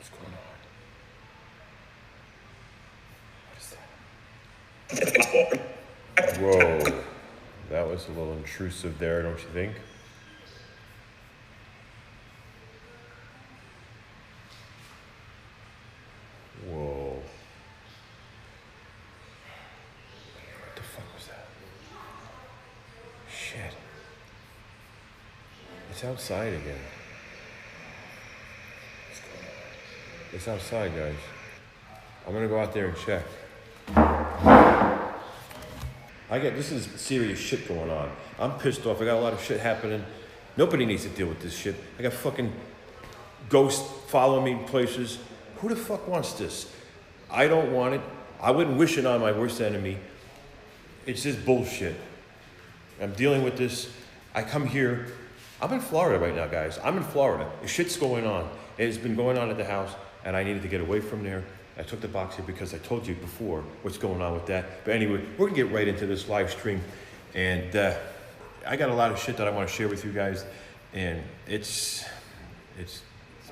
What's going on? What is that? Whoa. That was a little intrusive there, don't you think? Whoa. What the fuck was that? Shit. It's outside again. It's outside, guys. I'm gonna go out there and check. This is serious shit going on. I'm pissed off. I got a lot of shit happening. Nobody needs to deal with this shit. I got fucking ghosts following me places. Who the fuck wants this? I don't want it. I wouldn't wish it on my worst enemy. It's just bullshit. I'm dealing with this. I come here. I'm in Florida right now, guys. I'm in Florida. The shit's going on. It's been going on at the house, and I needed to get away from there. I took the box here because I told you before what's going on with that. But anyway, we're gonna get right into this live stream. And I got a lot of shit that I want to share with you guys. And it's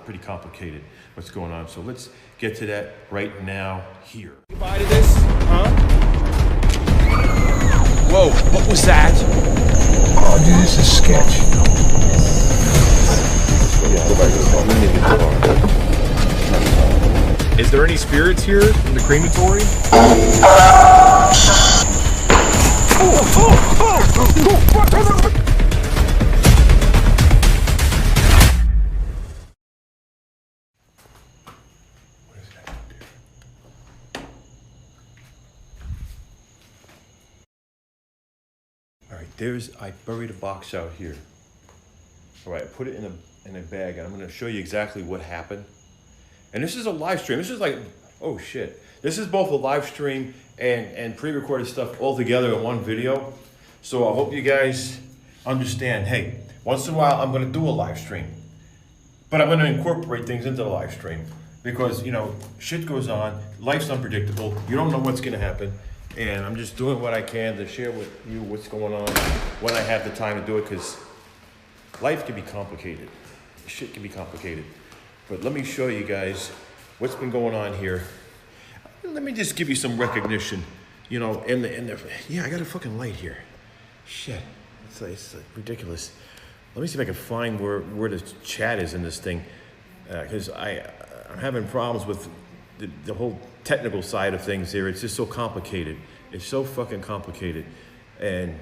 pretty complicated what's going on. So let's get to that right now here. You buy to this? Huh? Whoa, what was that? Oh, dude, this is a sketch. Is there any spirits here in the crematory? All right, I buried a box out here. All right, I put it in a bag, and I'm gonna show you exactly what happened. And this is a live stream. This is like, oh shit. This is both a live stream and pre-recorded stuff all together in one video. So I hope you guys understand, hey, once in a while I'm gonna do a live stream, but I'm gonna incorporate things into the live stream because, you know, shit goes on, life's unpredictable, you don't know what's gonna happen, and I'm just doing what I can to share with you what's going on when I have the time to do it, because life can be complicated. Shit can be complicated. But let me show you guys what's been going on here. Let me just give you some recognition, you know, yeah, I got a fucking light here. Shit, it's ridiculous. Let me see if I can find where the chat is in this thing, because I'm having problems with the whole technical side of things here. It's just so complicated. It's so fucking complicated, and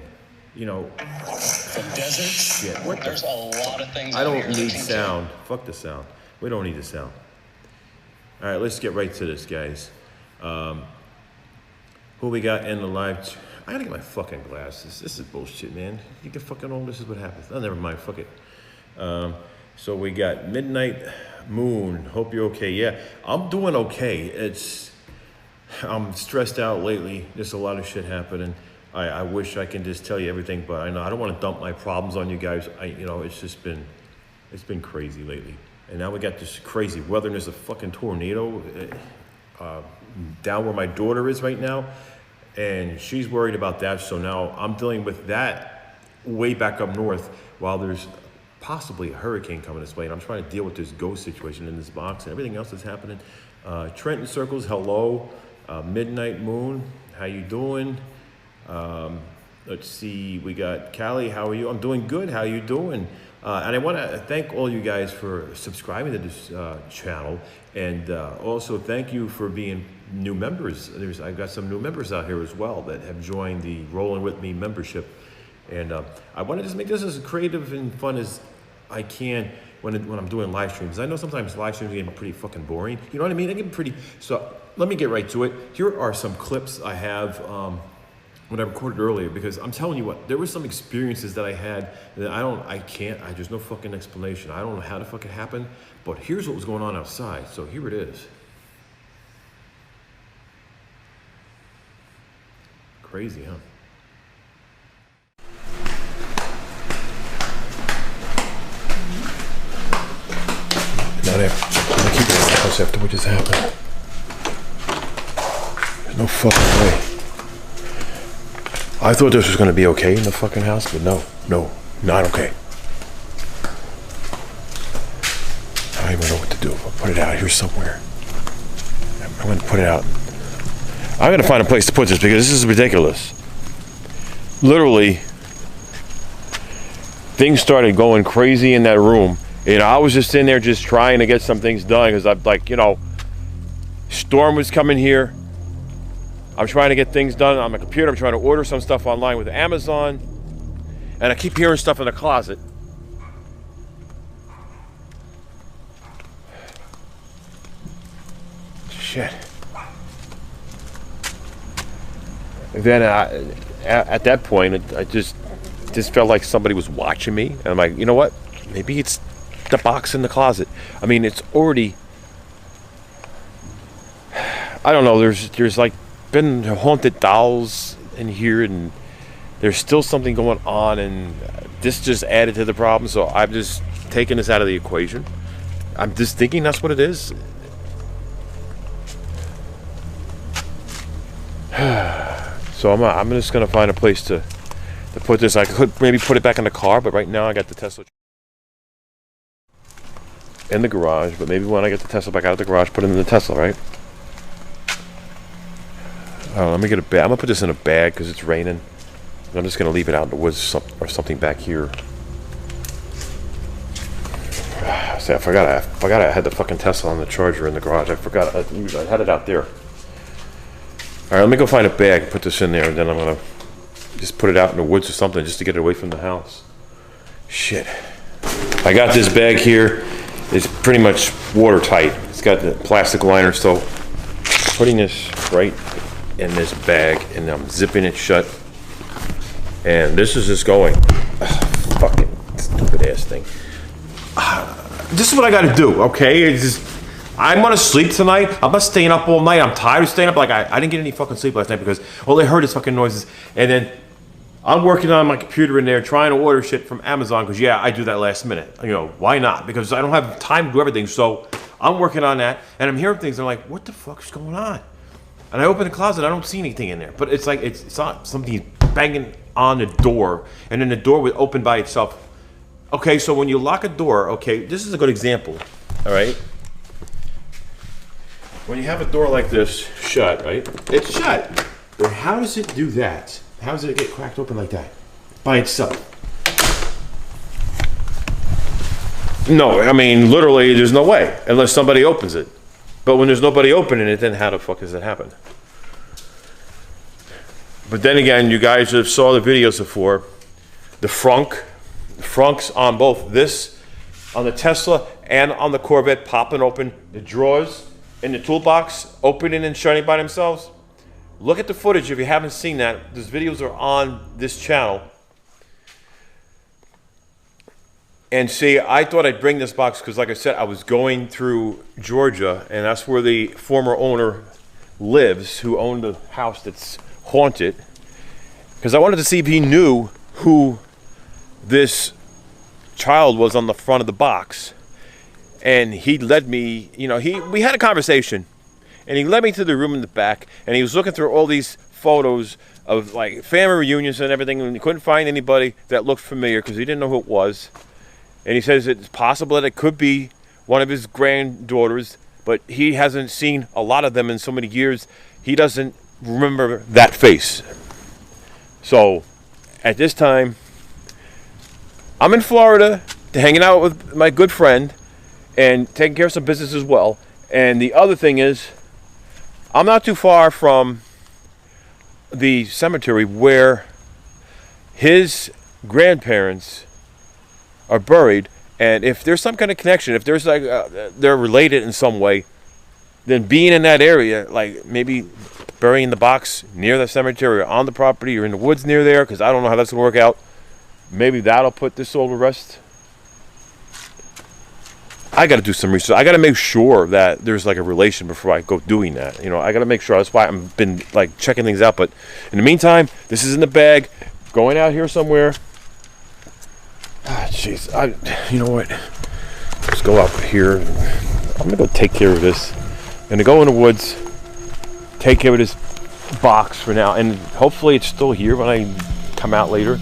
you know. The desert. Shit, what There's a lot of things. I don't need sound. Fuck the sound. We don't need the sound. All right, let's get right to this, guys. Who we got in the live? I gotta get my fucking glasses. This is bullshit, man. You get fucking old, this is what happens. Oh, never mind, fuck it. So we got Midnight Moon. Hope you're okay. Yeah, I'm doing okay. I'm stressed out lately. There's a lot of shit happening. I wish I can just tell you everything, but I know I don't want to dump my problems on you guys. It's been crazy lately. And now we got this crazy weather, and there's a fucking tornado down where my daughter is right now, and she's worried about that. So now I'm dealing with that way back up north while there's possibly a hurricane coming this way, and I'm trying to deal with this ghost situation in this box and everything else that's happening. Trenton Circles, hello. Midnight Moon, how you doing? Let's see, we got Callie, how are you? I'm doing good, how you doing? And I want to thank all you guys for subscribing to this channel, and also thank you for being new members. I've got some new members out here as well that have joined the Rolling With Me membership, and I want to just make this as creative and fun as I can when I'm doing live streams. I know sometimes live streams get pretty fucking boring. You know what I mean? They get pretty. So let me get right to it. Here are some clips I have. What I recorded earlier, because I'm telling you what, there were some experiences that I had that there's no fucking explanation. I don't know how the fuck it happened, but here's what was going on outside. So here it is. Crazy, huh? Now I'm gonna keep it in the house after what just happened. There's no fucking way. I thought this was going to be okay in the fucking house, but no, not okay. don't even know what to do. I'll put it out here somewhere. I'm going to put it out. I'm going to find a place to put this because this is ridiculous. Literally, things started going crazy in that room. You know, I was just in there just trying to get some things done because I'm like, you know, storm was coming here. I'm trying to get things done on my computer. I'm trying to order some stuff online with Amazon. And I keep hearing stuff in the closet. Shit. And then at that point, I just felt like somebody was watching me. And I'm like, you know what? Maybe it's the box in the closet. I mean, it's already... I don't know. There's like been haunted dolls in here, and there's still something going on, and this just added to the problem. So I'm just taking this out of the equation. I'm just thinking that's what it is. So I'm just gonna find a place to put this. I could maybe put it back in the car, but right now I got the Tesla in the garage. But maybe when I get the Tesla back out of the garage, put it in the Tesla, right? Let me get a bag. I'm gonna put this in a bag because it's raining. I'm just gonna leave it out in the woods or something back here. See, I forgot I had the fucking Tesla on the charger in the garage. I forgot I had it out there. All right, let me go find a bag and put this in there, and then I'm gonna just put it out in the woods or something just to get it away from the house. Shit. I got this bag here. It's pretty much watertight. It's got the plastic liner, so putting this right in this bag, and I'm zipping it shut. And this is just going. Fucking stupid ass thing. This is what I gotta do, okay? It's just, I'm gonna sleep tonight. I'm not staying up all night. I'm tired of staying up. Like, I didn't get any fucking sleep last night because all I heard is fucking noises. And then I'm working on my computer in there trying to order shit from Amazon because, yeah, I do that last minute. You know, why not? Because I don't have time to do everything. So I'm working on that, and I'm hearing things. And I'm like, what the fuck's going on? And I open the closet. I don't see anything in there. But it's like, it's not something banging on the door, and then the door would open by itself. Okay, so when you lock a door, okay, this is a good example, all right? When you have a door like this shut, right? It's shut. But how does it do that? How does it get cracked open like that? By itself? No, I mean, literally, there's no way, unless somebody opens it. But when there's nobody opening it, then how the fuck does it happen? But then again, you guys have saw the videos before. The frunks on both this, on the Tesla and on the Corvette, popping open. The drawers in the toolbox, opening and shutting by themselves. Look at the footage if you haven't seen that. Those videos are on this channel. And see, I thought I'd bring this box because, like I said, I was going through Georgia, and that's where the former owner lives, who owned a house that's haunted. Because I wanted to see if he knew who this child was on the front of the box. And he led me, you know, we had a conversation, and he led me to the room in the back, and he was looking through all these photos of like family reunions and everything, and he couldn't find anybody that looked familiar because he didn't know who it was. And he says it's possible that it could be one of his granddaughters, but he hasn't seen a lot of them in so many years. He doesn't remember that face. So at this time, I'm in Florida hanging out with my good friend and taking care of some business as well. And the other thing is, I'm not too far from the cemetery where his grandparents are buried. And if there's some kind of connection, if there's like they're related in some way, then being in that area, like maybe burying the box near the cemetery or on the property or in the woods near there, because I don't know how that's gonna work out. Maybe that'll put this all to rest. I got to do some research. I got to make sure that there's like a relation before I go doing that. You know, I got to make sure. That's why I've been like checking things out. But in the meantime, this is in the bag, going out here somewhere. Ah, jeez. You know what? Let's go out here. I'm gonna go take care of this. I'm gonna go in the woods, take care of this box for now, and hopefully it's still here when I come out later.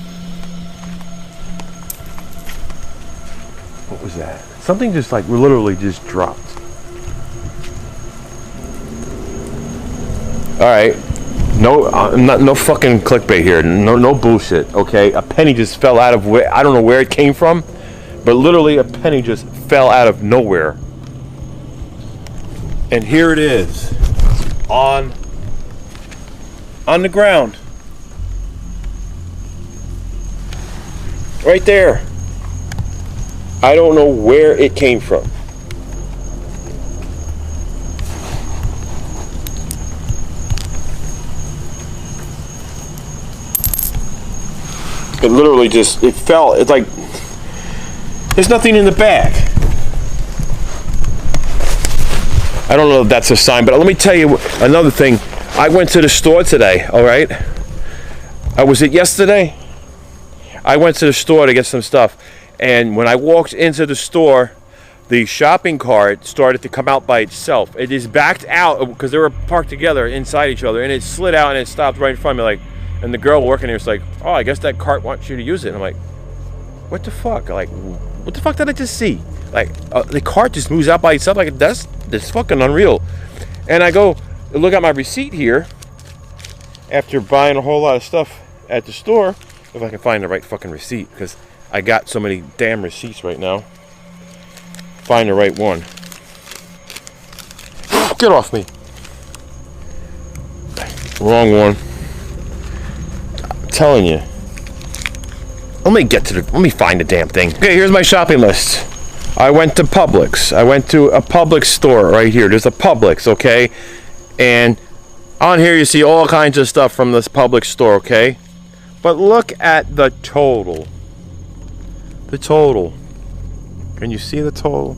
What was that? Something just like literally just dropped. All right, no fucking clickbait here. No bullshit. Okay, a penny just fell out of where I don't know where it came from, but literally a penny just fell out of nowhere. And here it is, on the ground, right there. I don't know where it came from. It literally just, it fell. It's like, there's nothing in the bag. I don't know if that's a sign, but let me tell you another thing. I went to the store today, all right? Was it yesterday? I went to the store to get some stuff. And when I walked into the store, the shopping cart started to come out by itself. It just backed out because they were parked together inside each other, and it slid out and it stopped right in front of me. Like, and the girl working here was like, "Oh, I guess that cart wants you to use it." And I'm like, "What the fuck? Like, what the fuck did I just see? Like, the cart just moves out by itself. Like, that's fucking unreal." And I go look at my receipt here after buying a whole lot of stuff at the store, if I can find the right fucking receipt, because I got so many damn receipts right now. Find the right one. Get off me. Wrong one. I'm telling you. Let me find the damn thing. Okay, here's my shopping list. I went to Publix. I went to a Publix store right here. There's a Publix, okay? And on here you see all kinds of stuff from this Publix store, okay? But look at the total. The total. Can you see the total?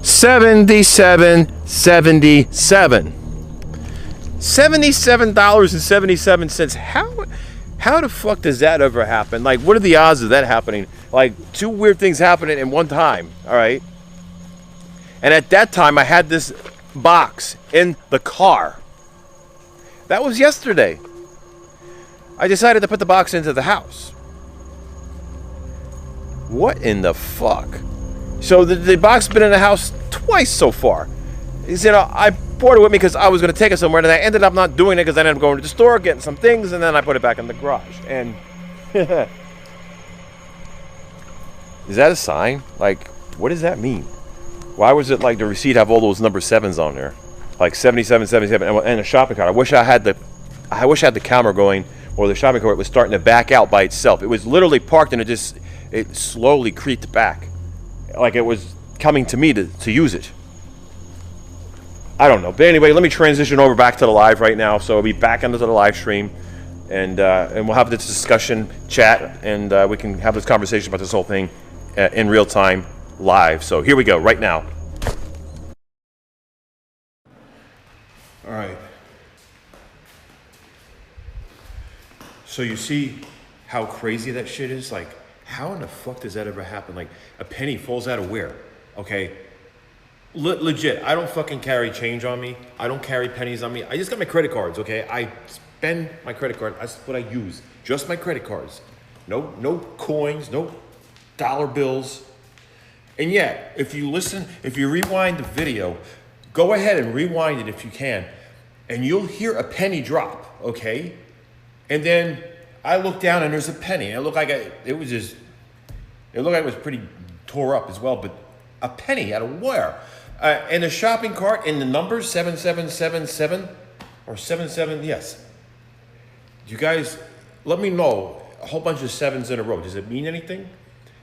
$77.77. $77.77. How the fuck does that ever happen? Like, what are the odds of that happening? Like, two weird things happening in one time, all right? And at that time, I had this box in the car. That was yesterday. I decided to put the box into the house. What in the fuck? So the box has been in the house twice so far. You know, I brought it with me because I was going to take it somewhere, and I ended up not doing it because I ended up going to the store, getting some things, and then I put it back in the garage. And is that a sign? Like, what does that mean? Why was it like the receipt have all those number 7s on there? Like 77, 77, and a shopping cart. I wish I had the camera going, or the shopping cart was starting to back out by itself. It was literally parked, and it slowly creeped back, like it was coming to me to use it. I don't know, but anyway, let me transition over back to the live right now. So I'll be back into the live stream, and we'll have this discussion chat, and we can have this conversation about this whole thing in real time live. So here we go right now. All right. So you see how crazy that shit is? Like, how in the fuck does that ever happen? Like, a penny falls out of where? Okay. Legit, I don't fucking carry change on me. I don't carry pennies on me. I just got my credit cards, okay? I spend my credit card. That's what I use. Just my credit cards. No coins, no dollar bills. And yet, if you rewind the video, go ahead and rewind it if you can, and you'll hear a penny drop, okay? And then I look down and there's a penny. And it looked like it was pretty tore up as well, but a penny out of where? And the shopping cart in the numbers 7777 or 77, yes. You guys, let me know. A whole bunch of 7s in a row. Does it mean anything?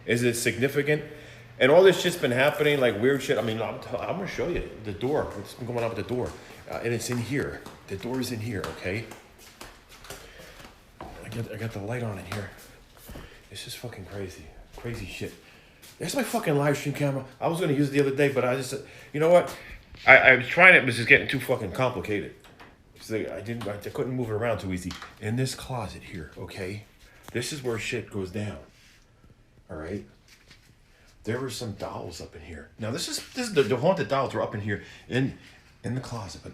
Is it significant? And all this shit's been happening, like weird shit. I mean, I'm gonna show you the door. What's been going on with the door? And it's in here. The door is in here, okay? I got the light on it here. This is fucking crazy. Crazy shit. There's my fucking live stream camera. I was going to use it the other day, but I just, you know what? I was trying it, but it's just getting too fucking complicated. So I couldn't move it around too easy. In this closet here, okay? This is where shit goes down. All right? There were some dolls up in here. Now this is the haunted dolls were up in here in the closet. But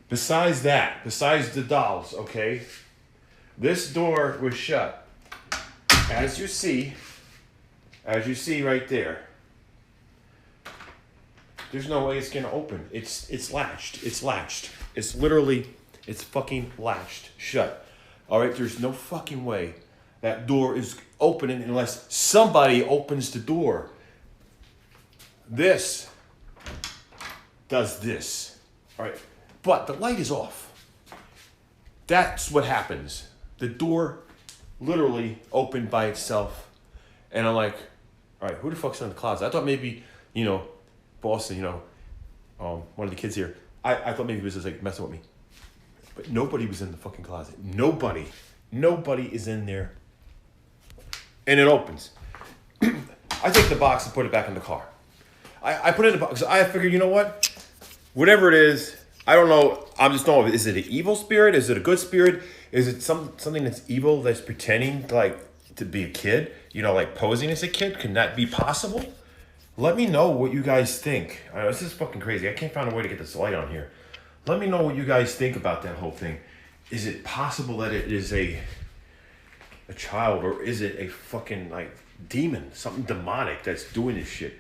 besides the dolls, okay? This door was shut. As you see, as you see right there, there's no way it's gonna open. It's latched. It's latched. It's literally, it's fucking latched shut. All right, there's no fucking way that door is opening unless somebody opens the door. This does this. All right, but the light is off. That's what happens. The door literally opened by itself. And I'm like, all right, who the fuck's in the closet? I thought maybe, Boston, one of the kids here, I thought maybe he was just like messing with me. But nobody was in the fucking closet. Nobody is in there. And it opens. I take the box and put it back in the car. I put it in the box. I figured, you know what? Whatever it is, I don't know. I'm just knowing, is it an evil spirit? Is it a good spirit? Is it something that's evil that's pretending to be a kid? Like posing as a kid? Can that be possible? Let me know what you guys think. This is fucking crazy. I can't find a way to get this light on here. Let me know what you guys think about that whole thing. Is it possible that it is a child, or is it a fucking demon, something demonic that's doing this shit?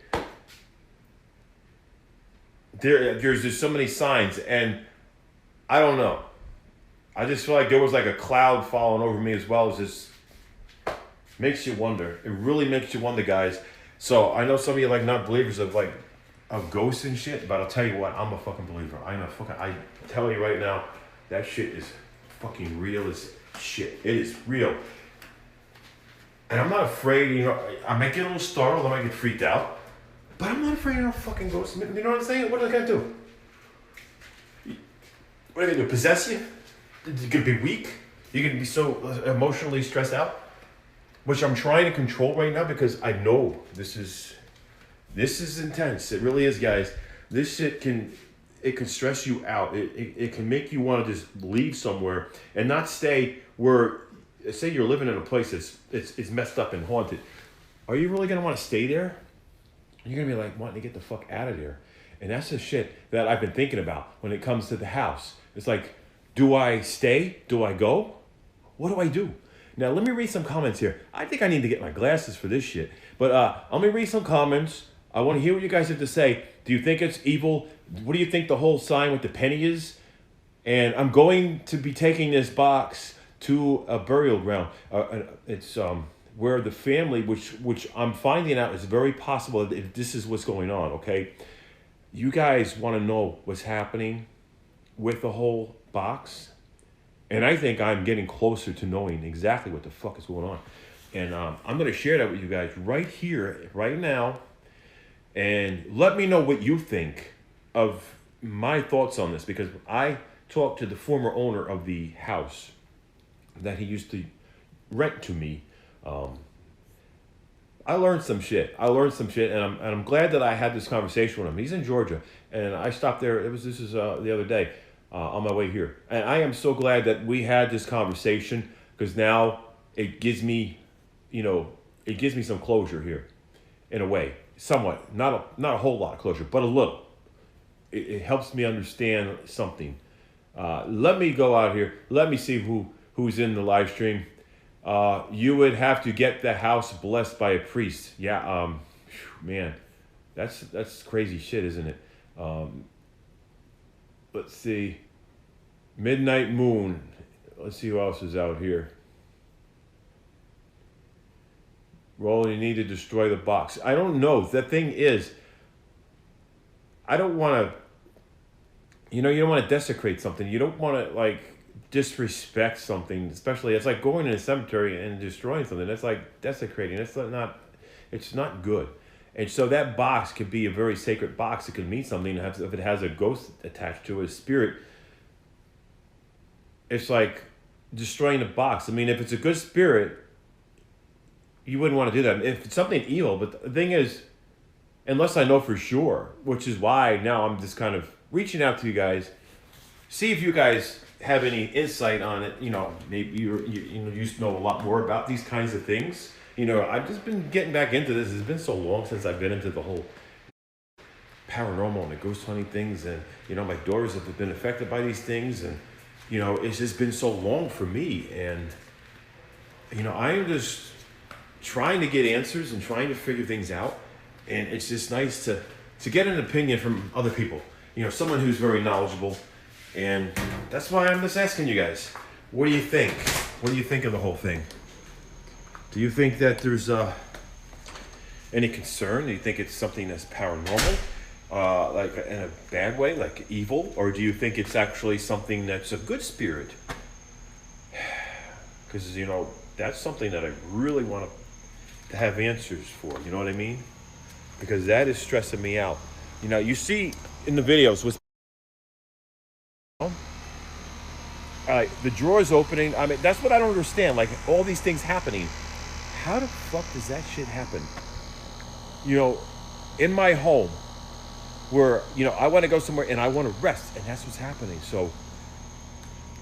There's just so many signs, and I don't know. I just feel like there was a cloud falling over me, as well as this. Makes you wonder. It really makes you wonder, guys. So I know some of you not believers of ghosts and shit, but I'll tell you what, I'm a fucking believer. I tell you right now, that shit is fucking real as shit. It is real. And I'm not afraid, I might get a little startled, I might get freaked out, but I'm not afraid of no fucking ghosts. You know what I'm saying? What are they gonna do? What are they gonna do? Possess you? You're gonna be weak? You're gonna be so emotionally stressed out? Which I'm trying to control right now, because I know this is intense. It really is, guys. This shit can stress you out. It can make you want to just leave somewhere and not stay where, say you're living in a place it's messed up and haunted. Are you really gonna want to stay there? You're gonna be wanting to get the fuck out of there. And that's the shit that I've been thinking about when it comes to the house. It's do I stay? Do I go? What do I do? Now, let me read some comments here. I think I need to get my glasses for this shit. But let me read some comments. I want to hear what you guys have to say. Do you think it's evil? What do you think the whole sign with the penny is? And I'm going to be taking this box to a burial ground. It's where the family, which I'm finding out is very possible that this is what's going on, okay? You guys want to know what's happening with the whole box? And I think I'm getting closer to knowing exactly what the fuck is going on. And I'm going to share that with you guys right here, right now. And let me know what you think of my thoughts on this. Because I talked to the former owner of the house that he used to rent to me. I learned some shit. And I'm glad that I had this conversation with him. He's in Georgia. And I stopped there. This is the other day. On my way here. And I am so glad that we had this conversation, because now it gives me, some closure here, in a way, somewhat, not a whole lot of closure, but a little. It helps me understand something. Let me go out here. Let me see who's in the live stream. You would have to get the house blessed by a priest. Yeah, man, that's crazy shit, isn't it? Let's see. Midnight Moon. Let's see who else is out here. Roland, you need to destroy the box. I don't know. The thing is, I don't want to, you don't want to desecrate something. You don't want to, disrespect something. Especially, it's like going in a cemetery and destroying something. That's like desecrating. It's not good. And so that box could be a very sacred box. It could mean something if it has a ghost attached to it, a spirit. It's like destroying the box. I mean, if it's a good spirit, you wouldn't want to do that. If it's something evil, but the thing is, unless I know for sure, which is why now I'm just kind of reaching out to you guys, see if you guys have any insight on it. Maybe you used to know a lot more about these kinds of things. I've just been getting back into this. It's been so long since I've been into the whole paranormal and the ghost hunting things. And, my daughters have been affected by these things. And, it's just been so long for me. And, I'm just trying to get answers and trying to figure things out. And it's just nice to get an opinion from other people. You know, someone who's very knowledgeable. And that's why I'm just asking you guys, what do you think? What do you think of the whole thing? Do you think that there's any concern? Do you think it's something that's paranormal? Like in a bad way, like evil? Or do you think it's actually something that's a good spirit? Because, you know, that's something that I really want to have answers for. You know what I mean? Because that is stressing me out. You know, you see in the videos with the drawers opening. I mean, that's what I don't understand. Like, all these things happening. How the fuck does that shit happen? You know, in my home, where, you know, I want to go somewhere and I want to rest, and that's what's happening. So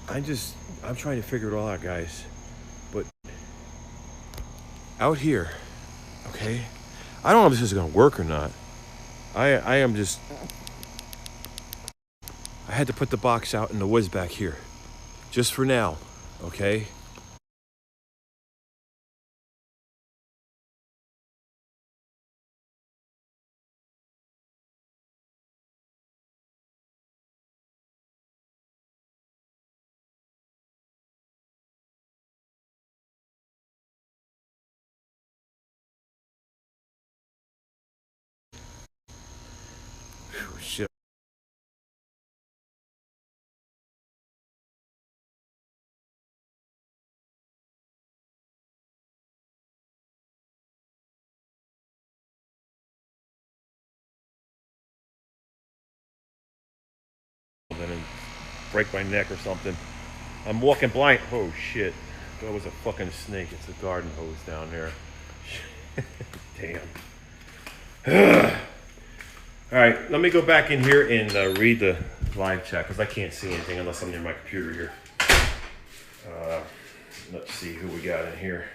I'm trying to figure it all out, guys. But out here, okay, I don't know if this is going to work or not. I had to put the box out in the woods back here, just for now, okay? Whew, shit. And break my neck or something. I'm walking blind. Oh shit. That was a fucking snake. It's a garden hose down there. Damn. All right, let me go back in here and read the live chat, because I can't see anything unless I'm near my computer here. Let's see who we got in here.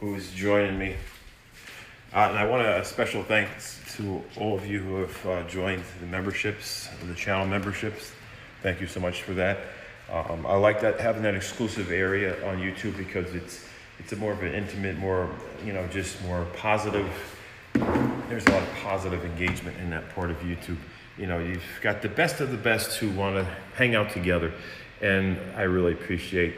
Who's joining me? And I want a special thanks to all of you who have joined the memberships, the channel memberships. Thank you so much for that. I like that, having that exclusive area on YouTube, because it's a more of an intimate, more, you know, just more positive. There's a lot of positive engagement in that part of YouTube. You know, you've got the best of the best who want to hang out together, and I really appreciate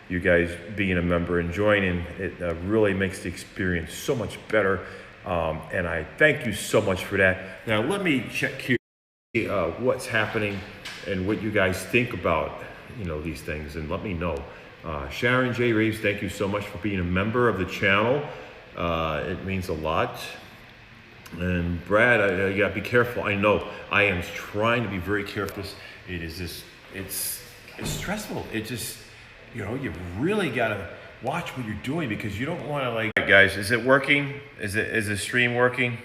you guys being a member and joining. It really makes the experience so much better. And I thank you so much for that. Now let me check here what's happening and what you guys think about, you know, these things, and let me know. Sharon J. Reeves, thank you so much for being a member of the channel. It means a lot. And Brad, you gotta be careful. I know I am trying to be very careful. It is just, it's stressful. It just, you know, you really gotta watch what you're doing, because you don't want to, like, guys, is it working? Is the stream working?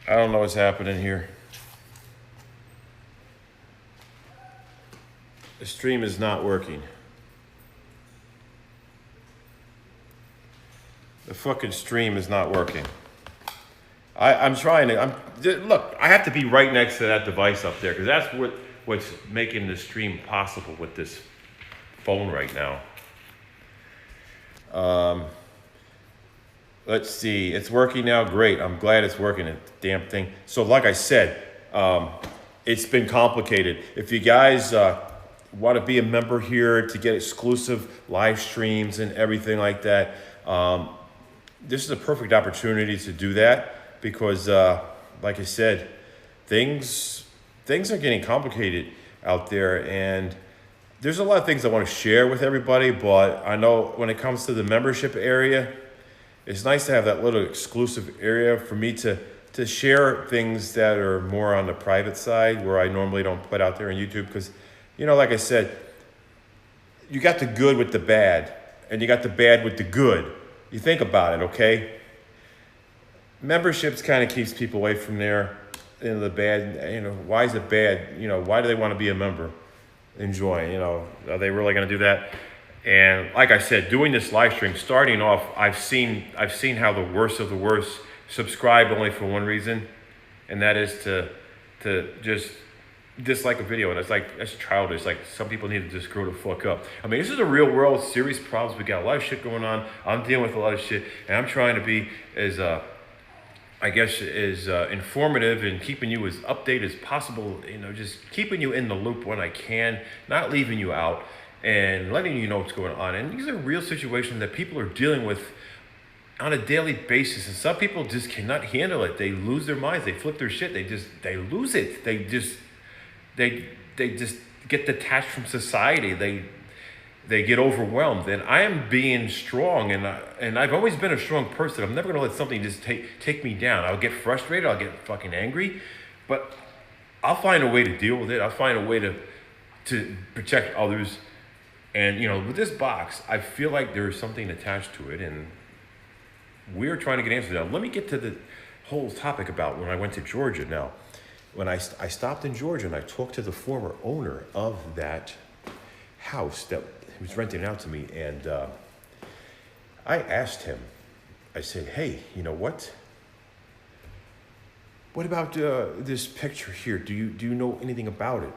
I don't know what's happening here. The stream is not working. The fucking stream is not working. I'm trying to, look, I have to be right next to that device up there, because that's what's making the stream possible with this phone right now. Let's see, it's working now. Great, I'm glad it's working, the damn thing. So like I said, it's been complicated. If you guys want to be a member here to get exclusive live streams and everything like that, this is a perfect opportunity to do that, because like I said, things are getting complicated out there, and there's a lot of things I want to share with everybody, but I know when it comes to the membership area, it's nice to have that little exclusive area for me to share things that are more on the private side, where I normally don't put out there on YouTube. Because, you know, like I said, you got the good with the bad, and you got the bad with the good. You think about it, okay? Memberships kind of keeps people away from there. You know, the bad, you know, why is it bad? You know, why do they want to be a member? Enjoy, you know, are they really going to do that? And like I said, doing this live stream, starting off, I've seen how the worst of the worst subscribe only for one reason, and that is to just dislike a video, and it's like, that's childish. Like, some people need to just grow the fuck up. I mean, this is a real world, serious problems. We got a lot of shit going on. I'm dealing with a lot of shit, and I'm trying to be as, I guess, as informative and keeping you as updated as possible. You know, just keeping you in the loop when I can, not leaving you out, and letting you know what's going on. And these are real situations that people are dealing with on a daily basis, and some people just cannot handle it. They lose their minds. They flip their shit. They lose it. They just get detached from society. They get overwhelmed. And I am being strong, and I've always been a strong person. I'm never gonna let something just take me down. I'll get frustrated. I'll get fucking angry, but I'll find a way to deal with it. I'll find a way to protect others. And you know, with this box, I feel like there is something attached to it, and we're trying to get answers. Now, let me get to the whole topic about when I went to Georgia. Now, when I stopped in Georgia and I talked to the former owner of that house that he was renting out to me, and I asked him, I said, hey, you know what? What about this picture here? Do you know anything about it?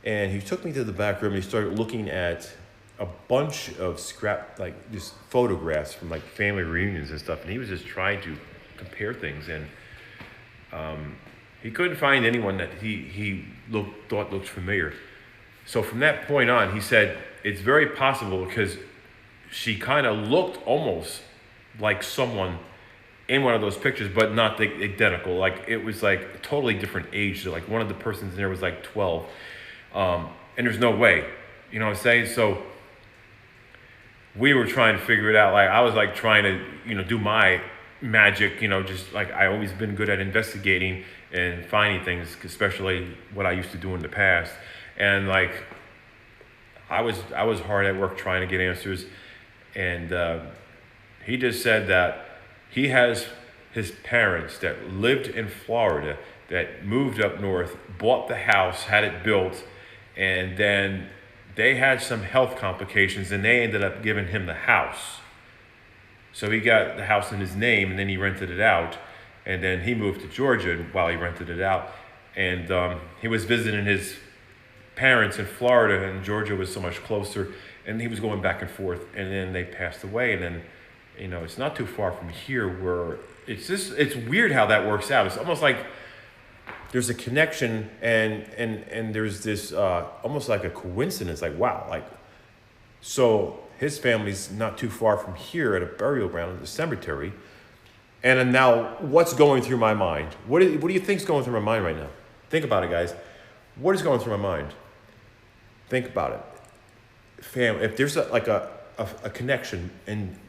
And he took me to the back room and he started looking at a bunch of scrap, like just photographs from like family reunions and stuff, and he was just trying to compare things, and he couldn't find anyone that he thought looked familiar. So from that point on, he said it's very possible because she kind of looked almost like someone in one of those pictures, but not the identical. Like it was like a totally different age. Like one of the persons in there was like 12, and there's no way, you know what I'm saying? So we were trying to figure it out. Like I was like trying to, you know, do my magic, you know, just like I always been good at investigating and finding things, especially what I used to do in the past. And like I was hard at work trying to get answers. And he just said that he has his parents that lived in Florida that moved up north, bought the house, had it built, and then they had some health complications and they ended up giving him the house. So he got the house in his name and then he rented it out. And then he moved to Georgia while he rented it out. And he was visiting his parents in Florida, and Georgia was so much closer. And he was going back and forth, and then they passed away. And then, you know, it's not too far from here where it's weird how that works out. It's almost like there's a connection and there's this almost like a coincidence, like, wow, like, so his family's not too far from here at a burial ground in the cemetery. And now what's going through my mind? What do you think's going through my mind right now? Think about it, guys. What is going through my mind? Think about it. Family, if there's a connection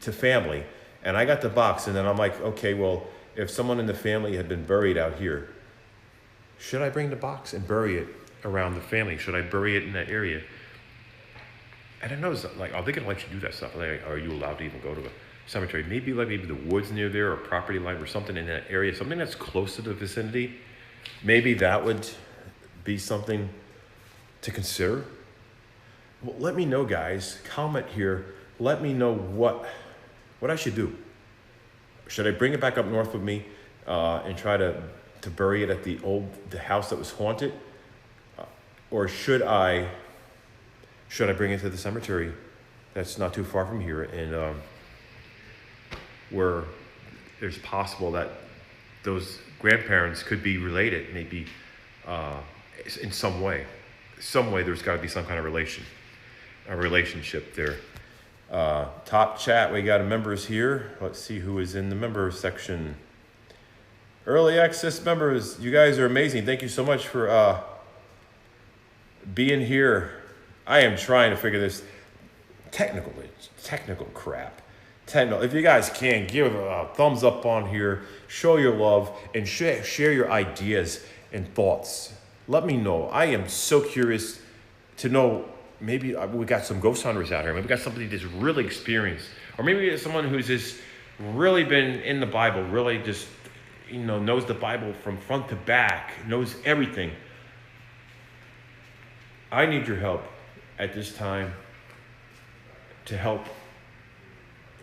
to family, and I got the box, and then I'm like, okay, well, if someone in the family had been buried out here, should I bring the box and bury it around the family? Should I bury it in that area? And I noticed, like, are they going to let you do that stuff? Like, are you allowed to even go to a cemetery? Maybe the woods near there, or property line, or something in that area, something that's close to the vicinity. Maybe that would be something to consider. Well, let me know, guys. Comment here. Let me know what I should do. Should I bring it back up north with me and try to bury it at the house that was haunted, or should I bring it to the cemetery that's not too far from here, and where there's possible that those grandparents could be related, maybe in some way. There's got to be some kind of relationship there. Top chat, we got members here. Let's see who is in the member section. Early access members, you guys are amazing. Thank you so much for being here. I am trying to figure this technical crap. If you guys can, give a thumbs up on here, show your love, and share your ideas and thoughts. Let me know. I am so curious to know. Maybe we got some ghost hunters out here. Maybe we got somebody that's really experienced, or maybe it's someone who's just really been in the Bible, really just, you know, knows the Bible from front to back, knows everything. I need your help at this time to help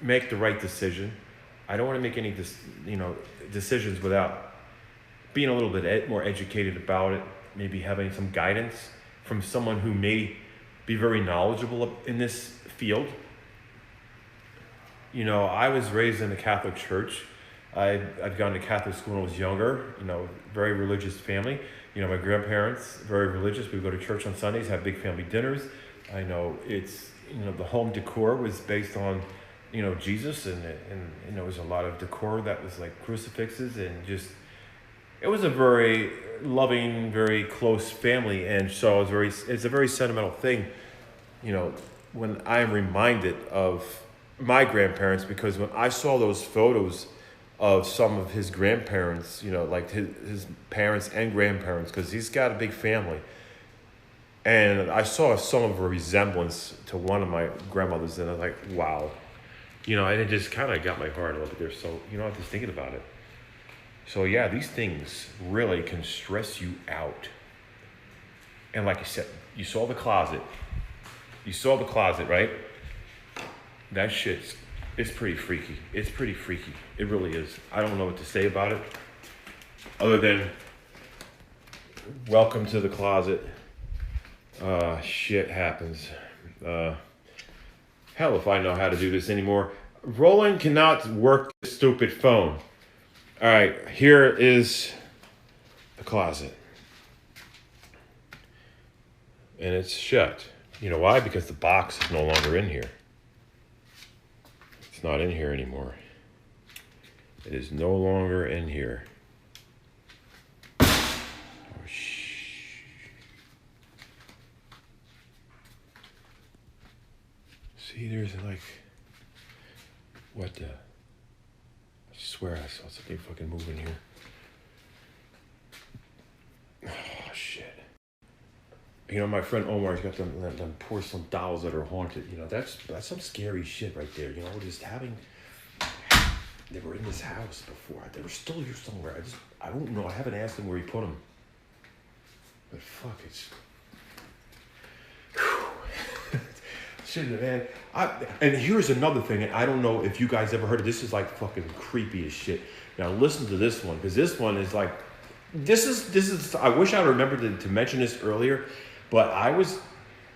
make the right decision. I don't want to make any decisions without being a little bit more educated about it. maybe having some guidance from someone who may be very knowledgeable in this field. You know, I was raised in the Catholic Church. I'd gone to Catholic school when I was younger, you know, very religious family. You know, my grandparents, very religious. We would go to church on Sundays, have big family dinners. I know it's, you know, the home decor was based on, you know, Jesus, and you know, there was a lot of decor that was like crucifixes, and just, it was a very loving, very close family. And so it's a very sentimental thing, you know, when I'm reminded of my grandparents, because when I saw those photos of some of his grandparents, you know, like his parents and grandparents, because he's got a big family. And I saw some of a resemblance to one of my grandmothers, and I was like, wow. You know, and it just kind of got my heart a little bit there. So, you know, I was just thinking about it. So, yeah, these things really can stress you out. And like I said, you saw the closet. You saw the closet, right? That shit's, it's pretty freaky. It's pretty freaky. It really is. I don't know what to say about it, other than welcome to the closet. Shit happens. Hell if I know how to do this anymore. Roland cannot work this stupid phone. All right, here is the closet. And it's shut. You know why? Because the box is no longer in here. It's not in here anymore. It is no longer in here. Oh, shh. See, there's like, what the? I swear I saw something fucking move in here. Oh, shit. You know, my friend Omar's got them porcelain dolls that are haunted. You know, that's some scary shit right there. You know, just having, they were in this house before. They were still here somewhere. I don't know. I haven't asked him where he put them. But fuck, it's, shit, man. And here's another thing, and I don't know if you guys ever heard of this. Is like fucking creepy as shit. Now listen to this one, because this one is like, this is. I wish I remembered to mention this earlier, but I was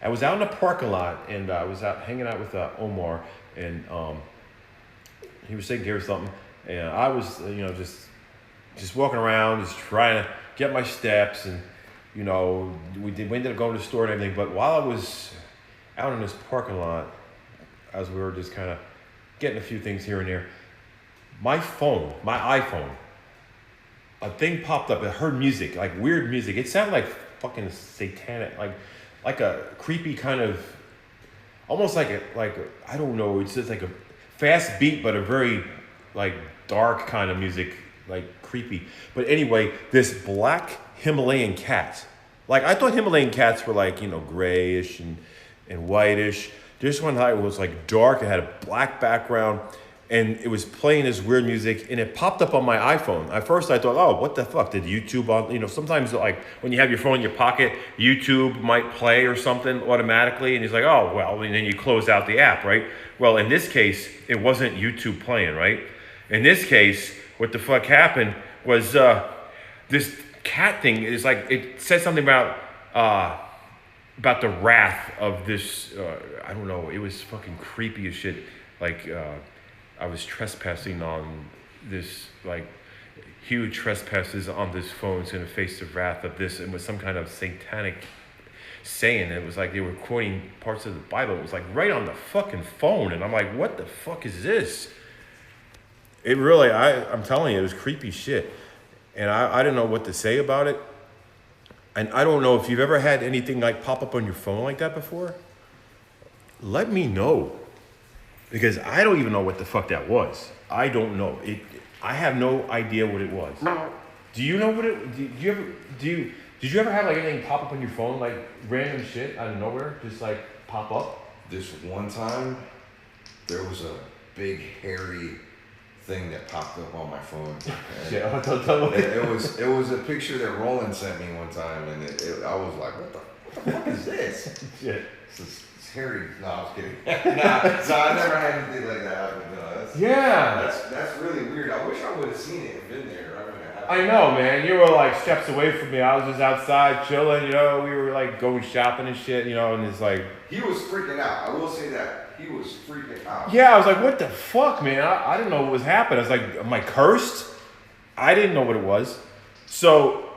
out in the parking lot, and I was out hanging out with Omar, and he was taking care of something, and I was, you know, just walking around, just trying to get my steps, and you know, we ended up going to the store and everything. But while I was out in this parking lot, as we were just kind of getting a few things here and there, my iPhone, a thing popped up. I heard music, like weird music. It sounded like fucking satanic, like a creepy kind of, almost like a I don't know. It's just like a fast beat, but a very like dark kind of music, like creepy. But anyway, this black Himalayan cat. Like I thought Himalayan cats were like, you know, grayish and whitish. This one was like dark. It had a black background, and it was playing this weird music, and it popped up on my iPhone. At first I thought, oh, what the fuck? Did YouTube on, you know, sometimes like when you have your phone in your pocket, YouTube might play or something automatically, and he's like, oh, well, and then you close out the app, right? Well, in this case, it wasn't YouTube playing, right? In this case, what the fuck happened was this cat thing is like, it said something about the wrath of this, I don't know, it was fucking creepy as shit. Like, I was trespassing on this, like, huge trespasses on this phone. It's going to face the wrath of this. It was some kind of satanic saying. It was like they were quoting parts of the Bible. It was like right on the fucking phone. And I'm like, what the fuck is this? It really, I'm telling you, it was creepy shit. And I didn't know what to say about it. And I don't know if you've ever had anything like pop up on your phone like that before. Let me know. Because I don't even know what the fuck that was. I don't know. I have no idea what it was. Do you know what it? Did you ever have like anything pop up on your phone, like random shit out of nowhere, just like pop up? This one time, there was a big hairy thing that popped up on my phone. Yeah, tell me. It was a picture that Roland sent me one time, and I was like, what the fuck is this? Shit. It's Terry. No, I was kidding. No, I never had anything like that happen. No, that's really weird. I wish I would have seen it and been there. I know, man. You were like steps away from me. I was just outside chilling, you know. We were like going shopping and shit, you know, and it's like... He was freaking out. I will say that. He was freaking out. Yeah, I was like, what the fuck, man? I didn't know what was happening. I was like, am I cursed? I didn't know what it was. So,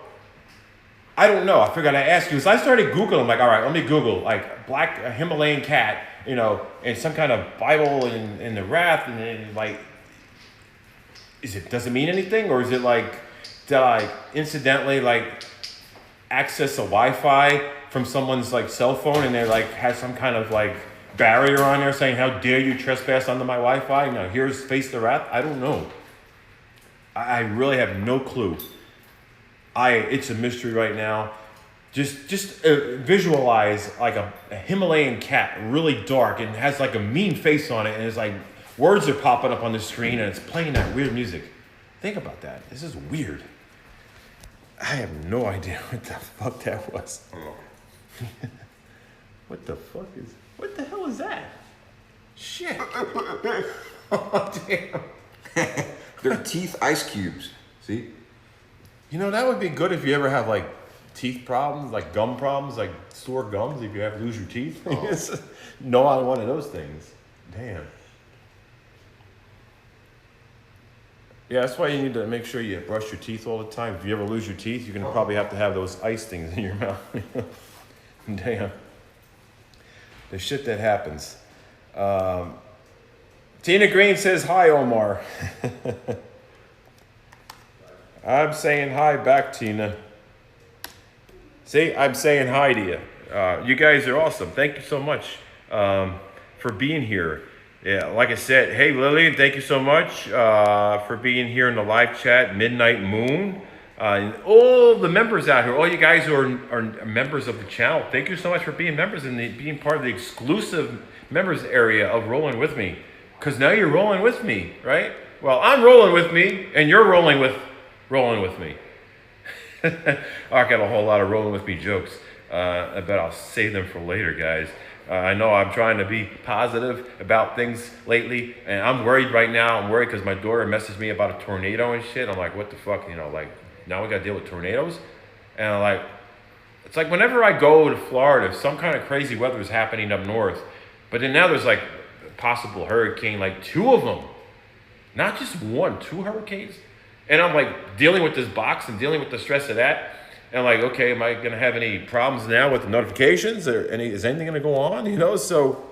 I don't know. I figured I'd ask you. So I started Googling. I'm like, all right, let me Google, like, black Himalayan cat, you know, and some kind of Bible in the raft, and then, like, does it mean anything? Or is it like... Did I incidentally like access a Wi-Fi from someone's like cell phone and they like has some kind of like barrier on there saying, how dare you trespass onto my Wi-Fi? You know, here's face the wrath. I don't know. I really have no clue. It's a mystery right now. Just visualize like a Himalayan cat, really dark, and has like a mean face on it, and it's like words are popping up on the screen and it's playing that weird music. Think about that. This is weird. I have no idea what the fuck that was. What the hell is that? Shit. Oh, damn. They're teeth ice cubes. See? You know, that would be good if you ever have like teeth problems, like gum problems, like sore gums, if you have to lose your teeth. Oh. No, I want one of those things. Damn. Yeah, that's why you need to make sure you brush your teeth all the time. If you ever lose your teeth, you're going to probably have to have those ice things in your mouth. Damn. The shit that happens. Tina Green says, hi, Omar. I'm saying hi back, Tina. See, I'm saying hi to you. You guys are awesome. Thank you so much for being here. Yeah, like I said, hey Lillian, thank you so much for being here in the live chat, Midnight Moon. And all the members out here, all you guys who are members of the channel, thank you so much for being members and being part of the exclusive members area of Rolling With Me. Because now you're rolling with me, right? Well, I'm rolling with me, and you're rolling with me. I got a whole lot of rolling with me jokes. I bet I'll save them for later, guys. I know I'm trying to be positive about things lately, and I'm worried right now. I'm worried because my daughter messaged me about a tornado and shit. I'm like, what the fuck? You know, like, now we got to deal with tornadoes? And I'm like, it's like whenever I go to Florida, some kind of crazy weather is happening up north. But then now there's like a possible hurricane, like 2 of them. Not just 1, 2 hurricanes. And I'm like dealing with this box and dealing with the stress of that. And like, okay, am I going to have any problems now with the notifications? Or is anything going to go on? You know, so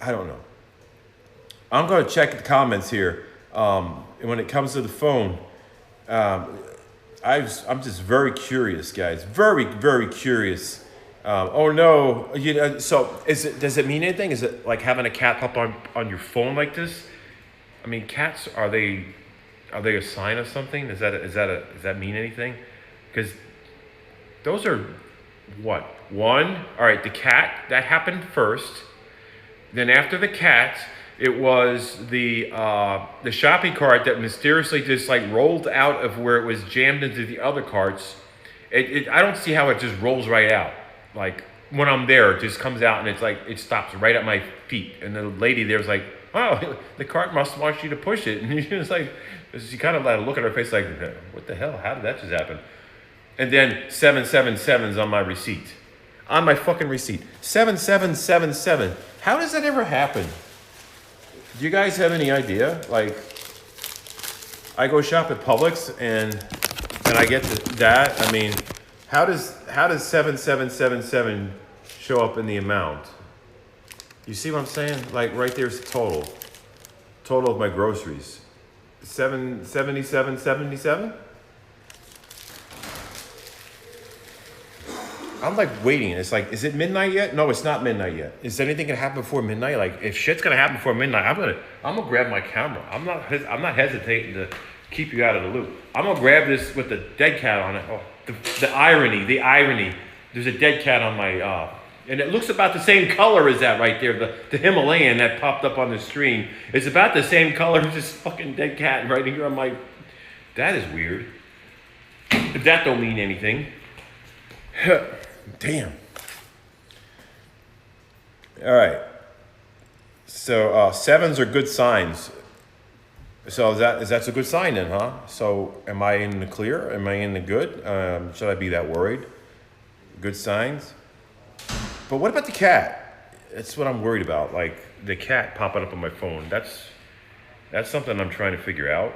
I don't know. I'm going to check the comments here. When it comes to the phone, I'm just very curious, guys. Very, very curious. Oh no, you know, so does it mean anything? Is it like having a cat pop on your phone like this? I mean, cats, are they a sign of something? Does that mean anything? Because those are what? 1, all right, the cat, that happened first. Then after the cat, it was the shopping cart that mysteriously just like rolled out of where it was jammed into the other carts. I don't see how it just rolls right out. Like when I'm there, it just comes out and it's like, it stops right at my feet. And the lady there's like, oh, the cart must want you to push it. And she was like, she kind of like look at her face like, what the hell? How did that just happen? And then 777's on my receipt. On my fucking receipt. 7777. How does that ever happen? Do you guys have any idea? Like, I go shop at Publix and I get that. I mean, how does 7777 show up in the amount? You see what I'm saying? Like right there's the total of my groceries. 7777. I'm like waiting. It's like, is it midnight yet? No, it's not midnight yet. Is anything gonna happen before midnight? Like, if shit's gonna happen before midnight, I'm gonna grab my camera. I'm not hesitating to keep you out of the loop. I'm gonna grab this with the dead cat on it. Oh, the irony. There's a dead cat on my and it looks about the same color as that right there. The Himalayan that popped up on the screen is about the same color as this fucking dead cat right here. I'm like, that is weird. If that don't mean anything. Damn. All right. So sevens are good signs. So that's a good sign then, huh? So am I in the clear? Am I in the good? Should I be that worried? Good signs. But what about the cat? That's what I'm worried about. Like the cat popping up on my phone. That's something I'm trying to figure out.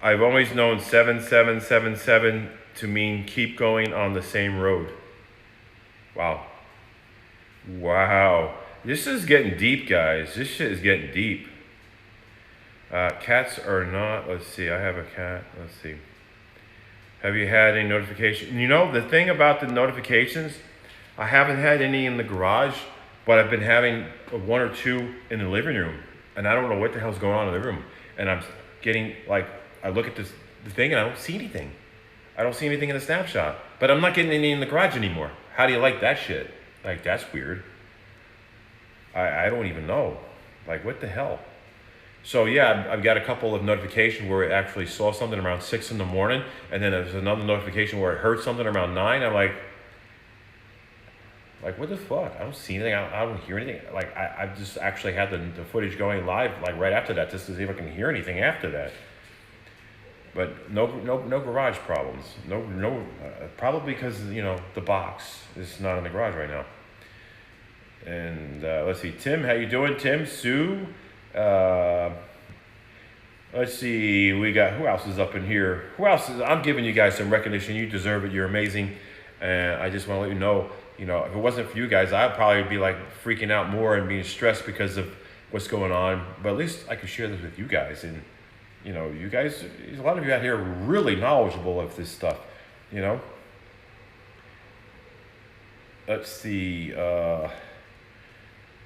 I've always known 7777 to mean keep going on the same road. Wow. This is getting deep, guys. This shit is getting deep. Cats are not, let's see, I have a cat. Let's see. Have you had any notification? You know, the thing about the notifications, I haven't had any in the garage, but I've been having one or two in the living room. And I don't know what the hell's going on in the living room. And I'm getting, like, I look at the thing and I don't see anything. I don't see anything in the snapshot. But I'm not getting any in the garage anymore. How do you like that shit? Like, that's weird. I don't even know. Like, what the hell? So, yeah, I've got a couple of notifications where it actually saw something around 6 in the morning, and then there's another notification where it heard something around 9. I'm like, what the fuck? I don't see anything. I don't hear anything. Like, I've just actually had the footage going live, like, right after that, just to see if I can hear anything after that. But no garage problems. No, probably because, you know, the box is not in the garage right now. And let's see, Tim, how you doing, Tim? Sue, let's see, we got, who else is up in here? Who else is, I'm giving you guys some recognition. You deserve it. You're amazing. And I just want to let you know, if it wasn't for you guys, I'd probably be like freaking out more and being stressed because of what's going on. But at least I could share this with you guys. And, you know, you guys, a lot of you out here are really knowledgeable of this stuff, you know. Let's see,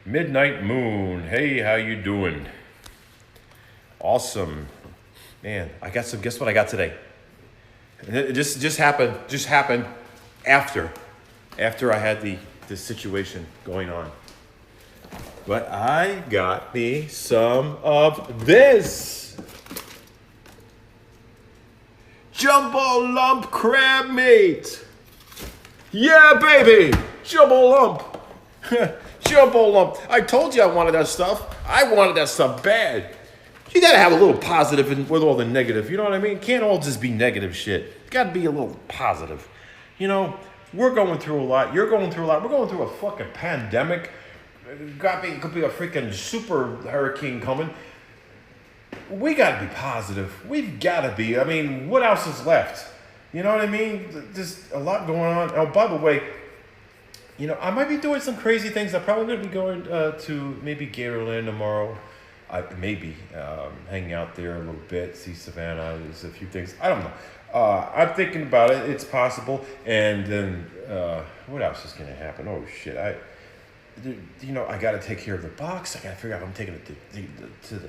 Midnight Moon. Hey, how you doing? Awesome. Man, I got some, guess what I got today? It just happened after I had the situation going on. But I got me some of this. Jumbo lump crab meat. Yeah, baby. Jumbo lump. Jumbo lump. I told you I wanted that stuff. I wanted that stuff bad. You gotta have a little positive with all the negative. You know what I mean? Can't all just be negative shit. Gotta be a little positive. You know, we're going through a lot. You're going through a lot. We're going through a fucking pandemic. It could be a freaking super hurricane coming. We gotta be positive. We've gotta be. I mean, what else is left? You know what I mean? Just a lot going on. Oh, by the way, you know, I might be doing some crazy things. I'm probably going to be going to maybe Gatorland tomorrow. Maybe hang out there a little bit, see Savannah. There's a few things. I don't know. I'm thinking about it. It's possible. And then what else is going to happen? Oh, shit. I got to take care of the box. I got to figure out if I'm taking it to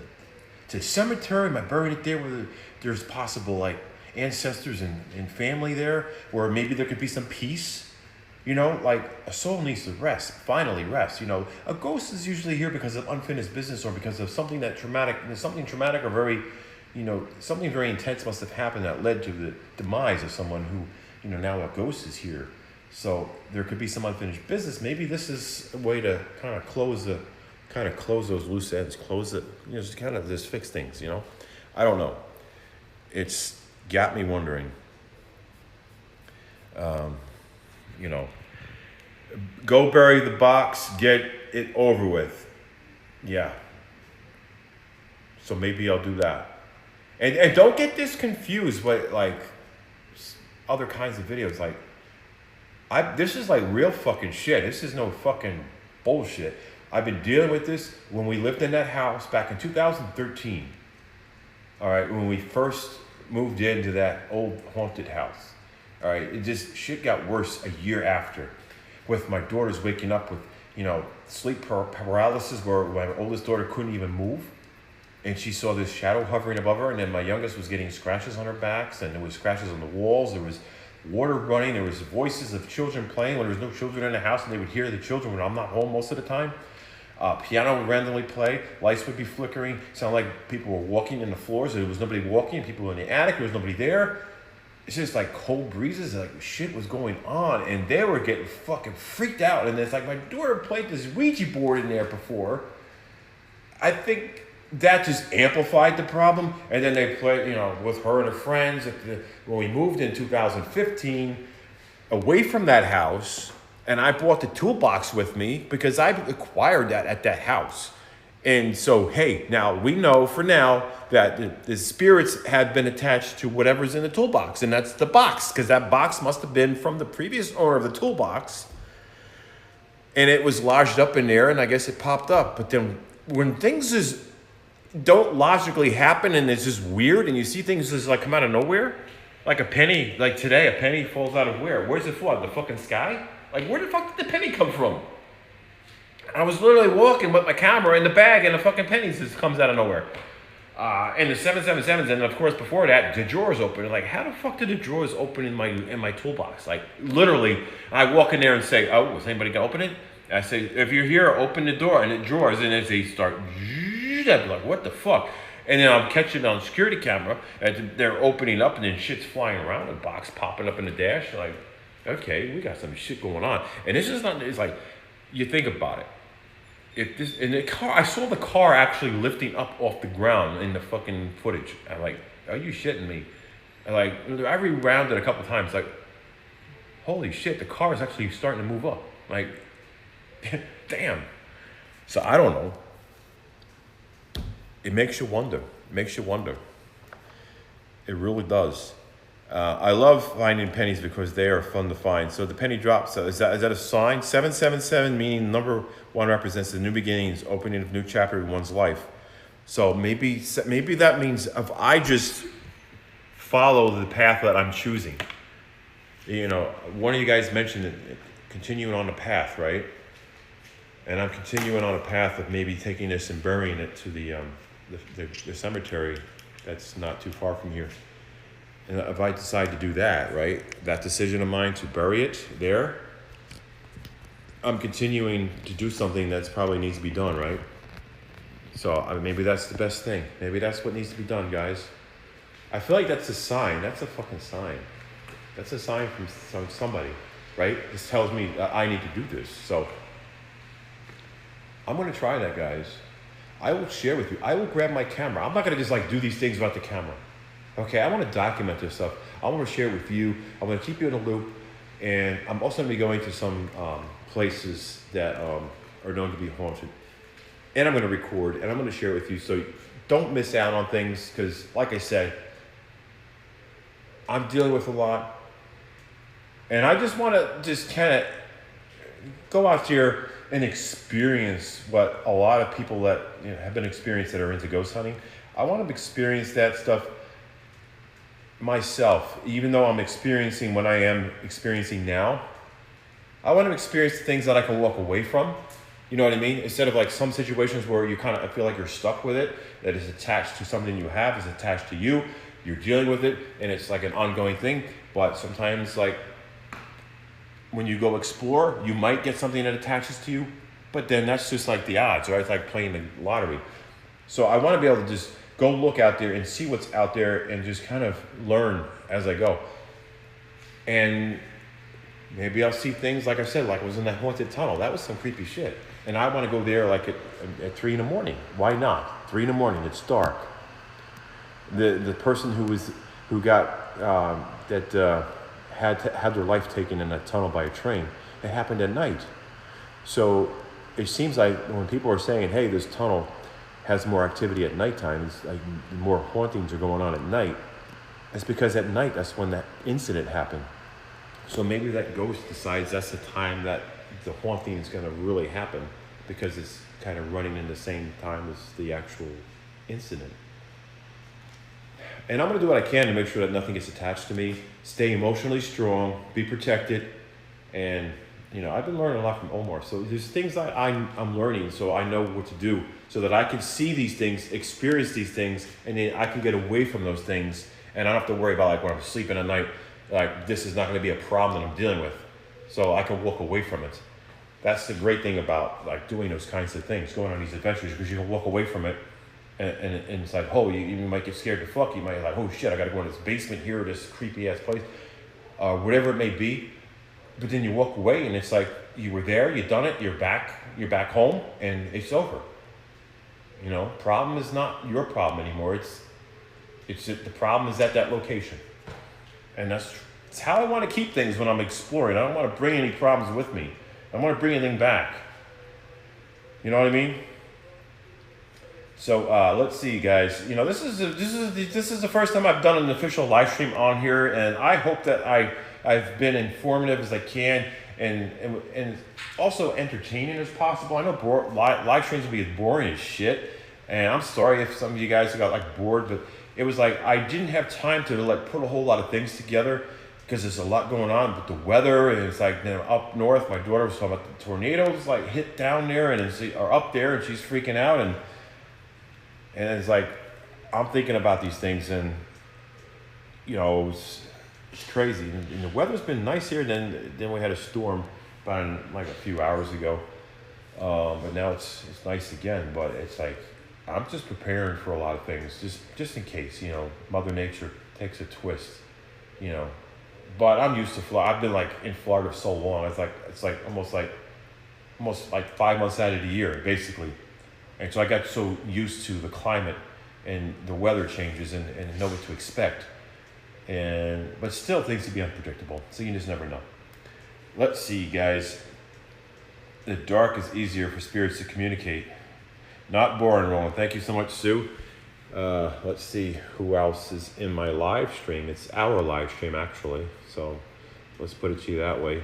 the cemetery. Am I burying it there where there's possible, like, ancestors and family there, where maybe there could be some peace? You know, like, a soul needs to rest, finally rest. You know, a ghost is usually here because of unfinished business or because of something traumatic or very, you know, something very intense must have happened that led to the demise of someone who, you know, now a ghost is here. So there could be some unfinished business. Maybe this is a way to kind of close those loose ends, close it, you know, just fix things, you know. I don't know. It's got me wondering. You know, go bury the box, get it over with. Yeah. So maybe I'll do that. And don't get this confused with, like, other kinds of videos. Like, this is like real fucking shit. This is no fucking bullshit. I've been dealing with this when we lived in that house back in 2013. All right, when we first moved into that old haunted house. All right, it just, shit got worse a year after, with my daughters waking up with, you know, sleep paralysis, where my oldest daughter couldn't even move, and she saw this shadow hovering above her, and then my youngest was getting scratches on her backs, and there was scratches on the walls, there was water running, there was voices of children playing when there was no children in the house, and they would hear the children when I'm not home most of the time. Piano would randomly play, lights would be flickering, sound like people were walking in the floors, there was nobody walking, people were in the attic, there was nobody there. it's just like cold breezes, and like shit was going on, and they were getting fucking freaked out. And it's like my daughter played this Ouija board in there before. I think that just amplified the problem. And then they played, you know, with her and her friends. When we moved in 2015, away from that house, and I brought the toolbox with me because I acquired that at that house. And so, hey, now we know for now that the spirits had been attached to whatever's in the toolbox, and that's the box, because that box must have been from the previous owner of the toolbox, and it was lodged up in there, and I guess it popped up. But then when things just don't logically happen, and it's just weird, and you see things just like come out of nowhere, like a penny, like today, a penny falls out of where? Where's it fall? The fucking sky? Like, where the fuck did the penny come from? I was literally walking with my camera in the bag, and the fucking penny just comes out of nowhere. And the 777s, and of course before that, the drawers open. Like, how the fuck did the drawers open in my toolbox? Like, literally, I walk in there and say, "Oh, is anybody gonna open it?" And I say, "If you're here, open the door." And it drawers, and as they start, I'd be like, "What the fuck?" And then I'm catching it on security camera, and they're opening up, and then shit's flying around, the box popping up in the dash. Like, okay, we got some shit going on. And this is not. It's like, you think about it. If this in the car, I saw the car actually lifting up off the ground in the fucking footage. I'm like, are you shitting me? And like, I rewound it a couple times. Like, holy shit, the car is actually starting to move up. Like, damn. So I don't know. It makes you wonder. It makes you wonder. It really does. I love finding pennies because they are fun to find. So the penny drop, so is that a sign? 777 meaning number 1 represents the new beginnings, opening of new chapter in one's life. So maybe that means if I just follow the path that I'm choosing. You know, one of you guys mentioned it, continuing on the path, right? And I'm continuing on a path of maybe taking this and burying it to the cemetery that's not too far from here. And if I decide to do that, right, that decision of mine to bury it there, I'm continuing to do something that's probably needs to be done, right? So maybe that's the best thing. Maybe that's what needs to be done, guys. I feel like that's a sign. That's a fucking sign. That's a sign from somebody, right? This tells me that I need to do this. So I'm going to try that, guys. I will share with you. I will grab my camera. I'm not going to just like do these things without the camera. Okay, I want to document this stuff. I want to share it with you. I want to keep you in the loop. And I'm also going to be going to some places that are known to be haunted. And I'm going to record, and I'm going to share it with you. So don't miss out on things, because like I said, I'm dealing with a lot. And I just want to just kind of go out here and experience what a lot of people that have been experienced that are into ghost hunting. I want to experience that stuff myself, even though I'm experiencing what I am experiencing now. I want to experience things that I can walk away from. You know what I mean? Instead of like some situations where you kind of feel like you're stuck with it, that is attached to something you have, is attached to you, you're dealing with it, and it's like an ongoing thing. But sometimes, like, when you go explore, you might get something that attaches to you, but then that's just like the odds, right? It's like playing the lottery. So I want to be able to just go look out there and see what's out there and just kind of learn as I go. And maybe I'll see things, like I said, like I was in that haunted tunnel. That was some creepy shit. And I want to go there like at 3 in the morning. Why not? 3 in the morning, it's dark. The person who had their life taken in that tunnel by a train, it happened at night. So it seems like when people are saying, hey, this tunnel has more activity at nighttime, it's like more hauntings are going on at night, it's because at night that's when that incident happened. So maybe that ghost decides that's the time that the haunting is going to really happen, because it's kind of running in the same time as the actual incident. And I'm going to do what I can to make sure that nothing gets attached to me, stay emotionally strong, be protected. And I've been learning a lot from Omar. So there's things that I'm learning, so I know what to do, so that I can see these things, experience these things, and then I can get away from those things. And I don't have to worry about, like, when I'm sleeping at night, like, this is not going to be a problem that I'm dealing with. So I can walk away from it. That's the great thing about, like, doing those kinds of things, going on these adventures, because you can walk away from it And it's like, oh, you might get scared to fuck. You might like, oh shit, I gotta go in this basement here, this creepy ass place, whatever it may be. But then you walk away, and it's like you were there, you done it, you're back home, and it's over. You know, problem is not your problem anymore. It's the problem is at that location, and that's how I want to keep things when I'm exploring. I don't want to bring any problems with me. I want to bring anything back. You know what I mean? So let's see, guys. You know, this is the first time I've done an official live stream on here, and I hope that I've been informative as I can, and also entertaining as possible. I know live streams will be boring as shit, and I'm sorry if some of you guys got like bored, but it was like I didn't have time to like put a whole lot of things together because there's a lot going on with the weather, and it's like, you know, up north. My daughter was talking about the tornadoes like hit down there or up there, and she's freaking out, and it's like I'm thinking about these things, and you know, it's crazy. And the weather's been nice here. Then we had a storm about like a few hours ago, but now it's nice again. But it's like I'm just preparing for a lot of things, just in case, you know, Mother Nature takes a twist, you know. But I'm used to Florida. I've been like in Florida so long. It's like almost like 5 months out of the year, basically. And so I got so used to the climate and the weather changes and know what to expect. But still, things can be unpredictable. So you just never know. Let's see, guys. The dark is easier for spirits to communicate. Not boring, Roland. Thank you so much, Sue. Let's see who else is in my live stream. It's our live stream, actually. So let's put it to you that way.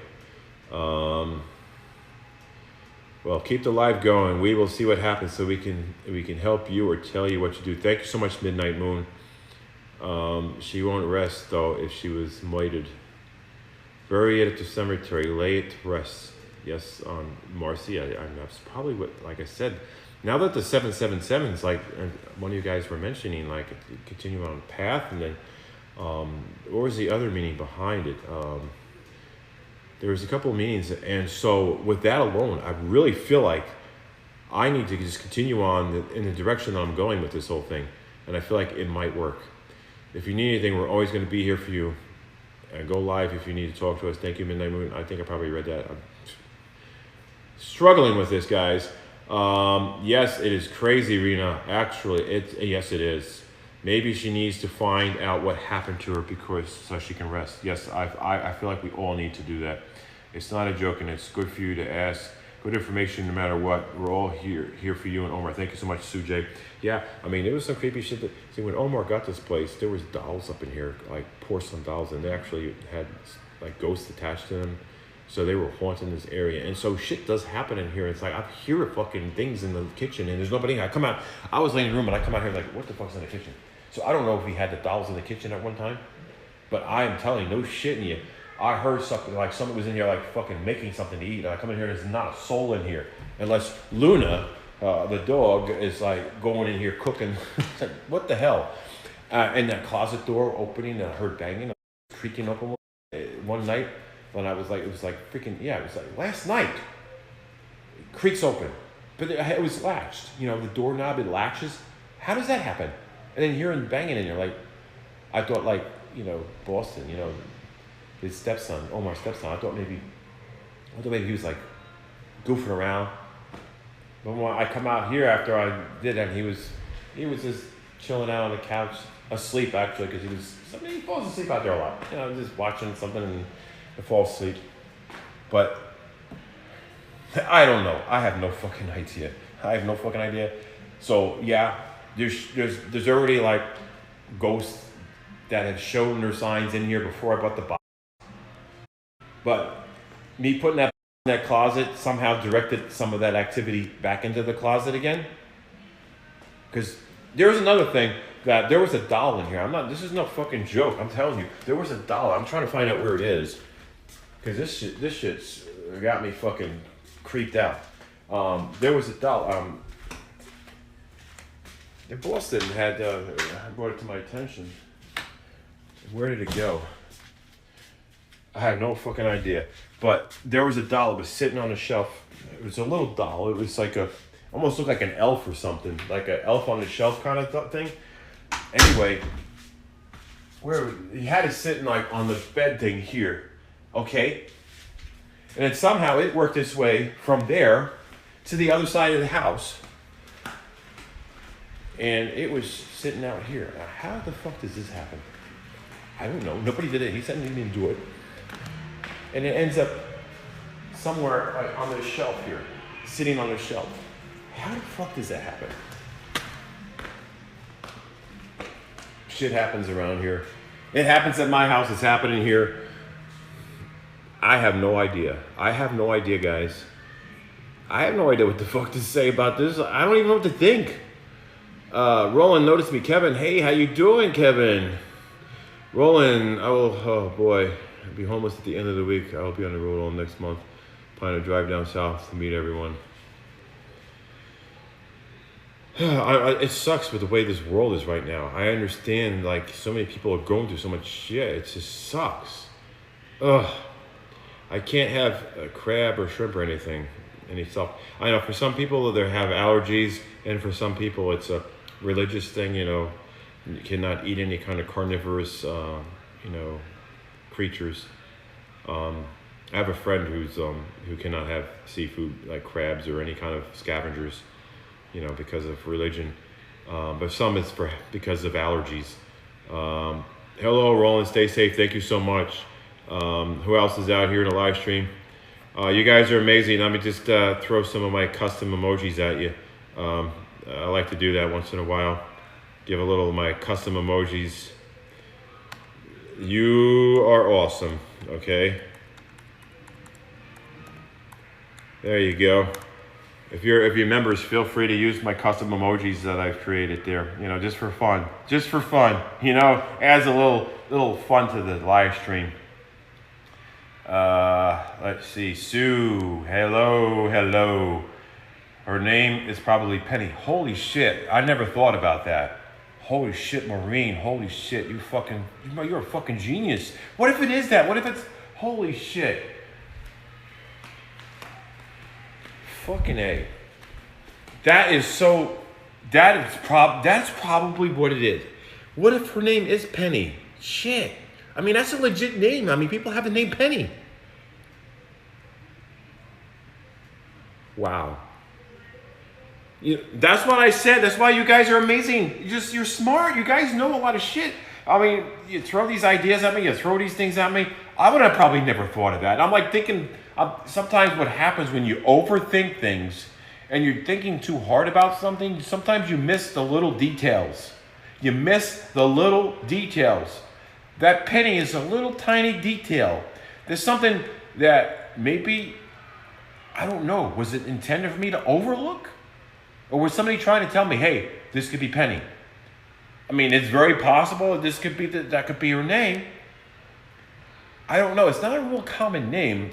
Well, keep the live going. We will see what happens, so we can help you or tell you what to do. Thank you so much, Midnight Moon. She won't rest, though, if she was moited. Bury it at the cemetery. Lay it to rest. Yes, Marcy. That's probably what, like I said, now that the 777 is like, one of you guys were mentioning, like, continue on path, and then, what was the other meaning behind it? There was a couple of meanings, and so with that alone, I really feel like I need to just continue on in the direction that I'm going with this whole thing, and I feel like it might work. If you need anything, we're always going to be here for you. Go live if you need to talk to us. Thank you, Midnight Moon. I think I probably read that. I'm struggling with this, guys. Yes, it is crazy, Rena. Actually, yes, it is. Maybe she needs to find out what happened to her so she can rest. Yes, I feel like we all need to do that. It's not a joke, and it's good for you to ask. Good information no matter what. We're all here for you and Omar. Thank you so much, Sujay. Yeah, I mean, there was some creepy shit see, when Omar got this place, there was dolls up in here, like porcelain dolls, and they actually had like ghosts attached to them. So they were haunting this area. And so shit does happen in here. It's like, I hear fucking things in the kitchen, and there's nobody in here. I was laying in the room, and I come out here like, what the fuck's in the kitchen? So I don't know if he had the dolls in the kitchen at one time, but I am telling you, no shit in you. I heard something like someone was in here like fucking making something to eat. And I come in here, there's not a soul in here. Unless Luna, the dog, is like going in here cooking. It's like, what the hell? And that closet door opening, I heard banging, creaking open one night. When I was like, it was like freaking, yeah, it was like last night. It creaks open. But it was latched. You know, the doorknob, it latches. How does that happen? And then hearing banging in there, like, I thought like, you know, Boston, you know, his stepson, Omar's stepson, I thought maybe he was like goofing around. But when I come out here after I did that, he was just chilling out on the couch, asleep actually, because he falls asleep out there a lot. You know, just watching something and fall asleep. But I don't know. I have no fucking idea. So yeah, there's already like ghosts that have shown their signs in here before I bought the box. But me putting that in that closet somehow directed some of that activity back into the closet again. Because there was another thing, that there was a doll in here. This is no fucking joke. I'm telling you, there was a doll. I'm trying to find out where it is. Because this shit's got me fucking creeped out. There was a doll. In Boston had brought it to my attention. Where did it go? I have no fucking idea. But there was a doll that was sitting on a shelf. It was a little doll. It was like Almost looked like an elf or something, like an elf on the shelf kind of thing. Anyway, where he had it sitting like on the bed thing here, okay? And then somehow it worked its way from there to the other side of the house. And it was sitting out here. Now, how the fuck does this happen? I don't know. Nobody did it. He said he didn't do it. And it ends up somewhere like on the shelf here, sitting on the shelf. How the fuck does that happen? Shit happens around here. It happens at my house. It's happening here. I have no idea. I have no idea, guys. I have no idea what the fuck to say about this. I don't even know what to think. Roland noticed me. Kevin, hey, how you doing, Kevin? Roland, oh boy. I'll be homeless at the end of the week. I'll be on the road all next month. Plan to drive down south to meet everyone. It sucks with the way this world is right now. I understand, like, so many people are going through so much shit. It just sucks. Ugh. I can't have a crab or shrimp or anything. Any stuff. I know for some people they have allergies, and for some people it's a religious thing. You know, you cannot eat any kind of carnivorous, creatures. I have a friend who cannot have seafood like crabs or any kind of scavengers, because of religion. But some it's because of allergies. Hello, Roland. Stay safe. Thank you so much. Who else is out here in the live stream? You guys are amazing. Let me just throw some of my custom emojis at you. I like to do that once in a while. Give a little of my custom emojis. You are awesome. Okay. There you go. If you're members, feel free to use my custom emojis that I've created there. Just for fun. Just for fun. Adds a little fun to the live stream. Let's see. Sue. Hello. Her name is probably Penny. Holy shit. I never thought about that. Holy shit, Maureen. Holy shit. You're a fucking genius. What if it is that? What if it's, holy shit. Fucking A. That's probably what it is. What if her name is Penny? Shit. I mean, that's a legit name. I mean, people have the name Penny. Wow. That's what I said. That's why you guys are amazing. You're smart. You guys know a lot of shit. I mean, you throw these ideas at me. You throw these things at me. I would have probably never thought of that. I'm like thinking, sometimes what happens when you overthink things and you're thinking too hard about something, sometimes you miss the little details. You miss the little details. That penny is a little tiny detail. There's something that maybe, I don't know, was it intended for me to overlook? Or was somebody trying to tell me, hey, this could be Penny? I mean, it's very possible that could be her name. I don't know. It's not a real common name.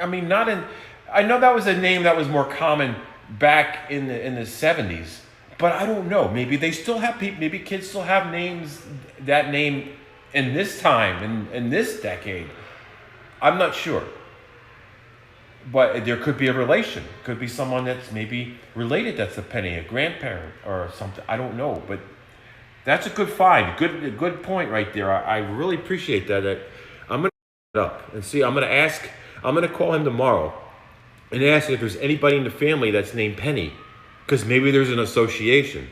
I mean, I know that was a name that was more common back in the 70s. But I don't know. Maybe they still have people, maybe kids still have names, that name in this time, in this decade. I'm not sure. But there could be a relation. Could be someone that's maybe related that's a Penny, a grandparent or something. I don't know. But that's a good find. A good point right there. I really appreciate that. I'm going to up and see. I'm going to call him tomorrow and ask if there's anybody in the family that's named Penny. Because maybe there's an association.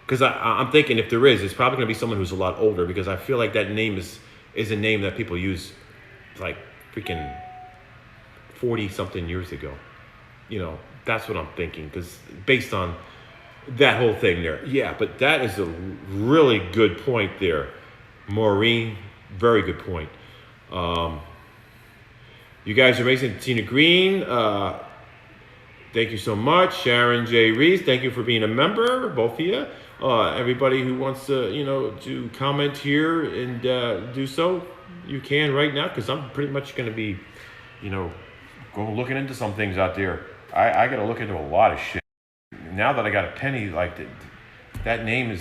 Because I'm thinking if there is, it's probably going to be someone who's a lot older. Because I feel like that name is a name that people use like freaking 40-something years ago. That's what I'm thinking. Because based on that whole thing there. Yeah, but that is a really good point there. Maureen, very good point. You guys are amazing. Tina Green, thank you so much. Sharon J. Reese, thank you for being a member, both of you. Everybody who wants to comment here and do so, you can right now, because I'm pretty much going to be, looking into some things out there. I got to look into a lot of shit. Now that I got a Penny, like that name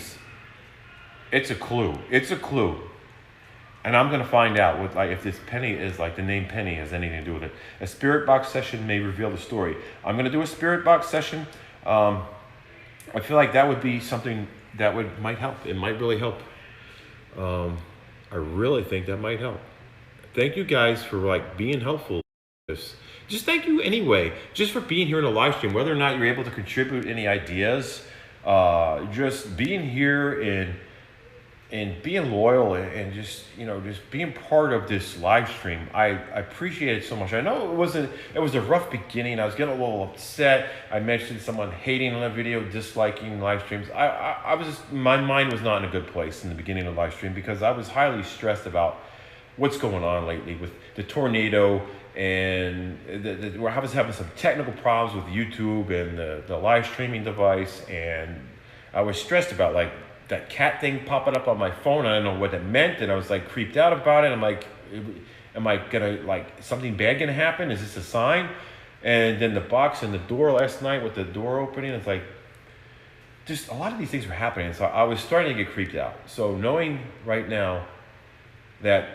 it's a clue. It's a clue. And I'm going to find out if this Penny is like the name Penny has anything to do with it. A spirit box session may reveal the story. I'm going to do a spirit box session. I feel like that would be something that might help. It might really help. I really think that might help. Thank you guys for like being helpful. Just thank you anyway, just for being here in the live stream, whether or not you're able to contribute any ideas, just being here and being loyal and just, just being part of this live stream. I appreciate it so much. I know it was a rough beginning. I was getting a little upset. I mentioned someone hating on the video, disliking live streams. My mind was not in a good place in the beginning of the live stream because I was highly stressed about what's going on lately with the tornado, and I was having some technical problems with YouTube and the live streaming device, and I was stressed about like that cat thing popping up on my phone. I didn't know what it meant, and I was like creeped out about it. I'm like, am I gonna like something bad gonna happen? Is this a sign? And then the box and the door last night with the door opening, it's like just a lot of these things were happening. So I was starting to get creeped out. So knowing right now that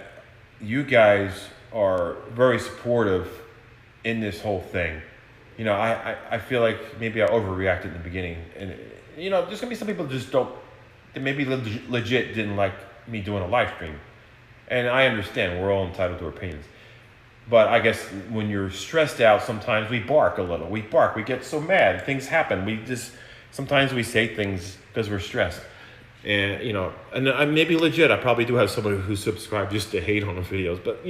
you guys are very supportive in this whole thing, I feel like maybe I overreacted in the beginning, and there's gonna be some people that maybe legit didn't like me doing a live stream, and I understand, we're all entitled to our opinions. But I guess when you're stressed out, sometimes we bark a little. We get so mad, things happen. Sometimes we say things because we're stressed. And, and maybe legit, I probably do have someone who subscribed just to hate on the videos, but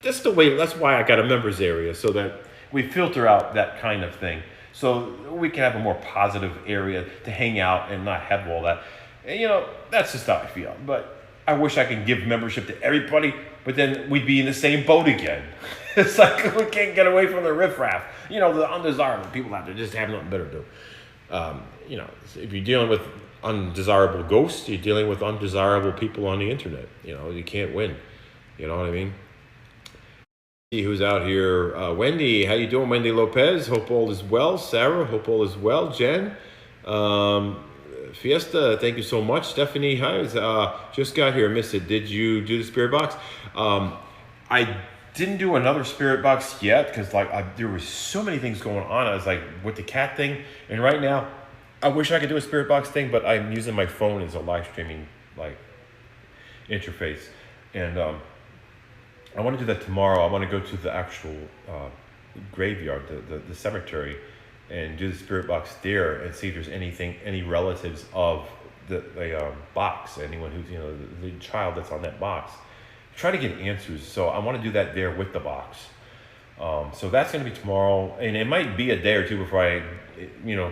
that's the way. That's why I got a members area, so that we filter out that kind of thing, so we can have a more positive area to hang out and not have all that. And, that's just how I feel. But I wish I could give membership to everybody, but then we'd be in the same boat again. It's like we can't get away from the riffraff. The undesirable people out there just have nothing better to do. If you're dealing with undesirable ghosts, you're dealing with undesirable people on the internet. You can't win. You know what I mean? See who's out here. Wendy, how you doing, Wendy Lopez? Hope all is well. Sarah, hope all is well. Jen, Fiesta, thank you so much. Stephanie, hi. Just got here, missed it. Did you do the spirit box? I didn't do another spirit box yet because there were so many things going on. I was like with the cat thing, and right now I wish I could do a spirit box thing, but I'm using my phone as a live streaming interface, and I want to do that tomorrow. I want to go to the actual graveyard, the cemetery, and do the spirit box there and see if there's any relatives of the box, anyone who's the child that's on that box. Try to get answers. So I want to do that there with the box. So that's going to be tomorrow, and it might be a day or two before I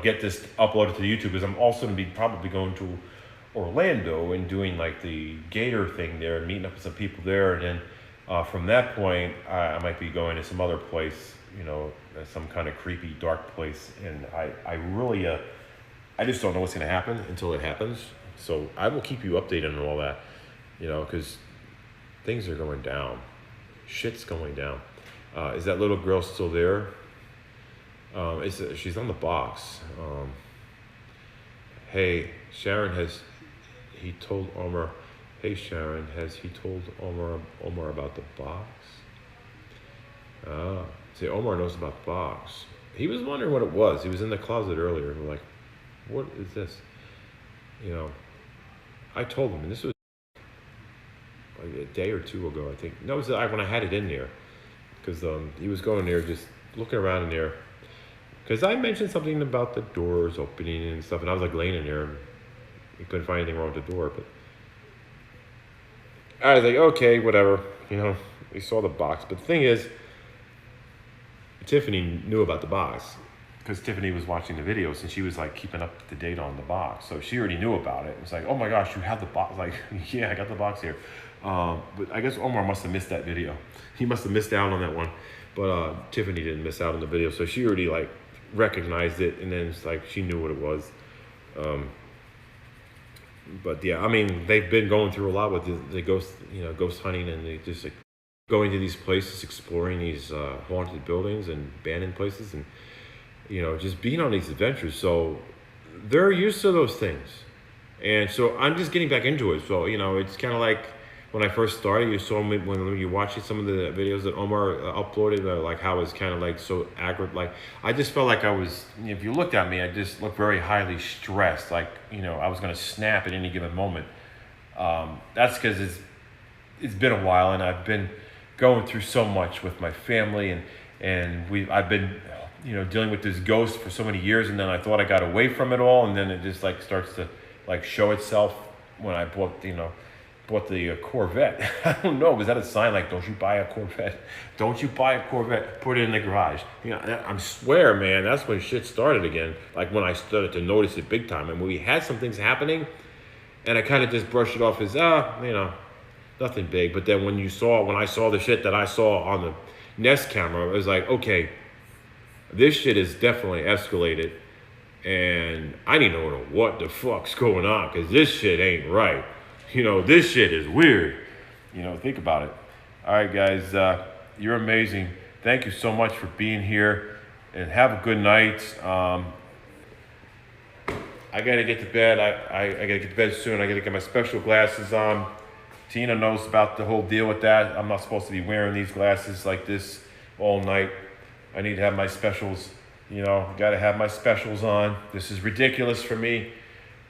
get this uploaded to YouTube, because I'm also going to be probably going to Orlando and doing like the Gator thing there and meeting up with some people there, and then from that point I might be going to some other place, some kind of creepy dark place, and I really I just don't know what's going to happen until it happens. So I will keep you updated on all that, because things are going down. Shit's going down. Is that little girl still there? She's on the box. Hey, Sharon, has he told Omar? Hey, Sharon, has he told Omar about the box? See, Omar knows about the box. He was wondering what it was. He was in the closet earlier. We're like, what is this? I told him, and this was like a day or two ago, I think. No, it was when I had it in there, because he was going there, just looking around in there, because I mentioned something about the doors opening and stuff, and I was like laying in there, and he couldn't find anything wrong with the door, but I was like, okay, whatever, we saw the box. But the thing is, Tiffany knew about the box, because Tiffany was watching the videos, and she was like keeping up to date on the box, so she already knew about it. It's like, oh my gosh, you have the box. Like, yeah, I got the box here. But I guess Omar must have missed that video. He must have missed out on that one. But Tiffany didn't miss out on the video, so she already like recognized it, and then it's like she knew what it was. But yeah, I mean, they've been going through a lot with the ghost hunting, and they just like going to these places, exploring these haunted buildings and abandoned places, and just being on these adventures. So they're used to those things, and so I'm just getting back into it. So it's kind of like when I first started, you saw me when you watching some of the videos that Omar uploaded, like how it's kind of like so aggravated. Like I just felt like I was, if you looked at me, I just looked very highly stressed. Like, you know, I was gonna snap at any given moment. That's because it's been a while, and I've been going through so much with my family, and I've been, you know, dealing with this ghost for so many years, and then I thought I got away from it all, and then it just like starts to like show itself when I bought the Corvette. I don't know, was that a sign like, don't you buy a Corvette? Don't you buy a Corvette, put it in the garage. You know, I swear, man, that's when shit started again. Like when I started to notice it big time. And we had some things happening, and I kind of just brushed it off as, you know, nothing big. But then when I saw the shit that I saw on the Nest camera, it was like, okay, this shit is definitely escalated. And I need to know what the fuck's going on, because this shit ain't right. You know, this shit is weird. You know, think about it. All right, guys, you're amazing. Thank you so much for being here, and have a good night. I gotta get to bed. I gotta get to bed soon. I gotta get my special glasses on. Tina knows about the whole deal with that. I'm not supposed to be wearing these glasses like this all night. I need to have my specials. You know, gotta have my specials on. This is ridiculous for me.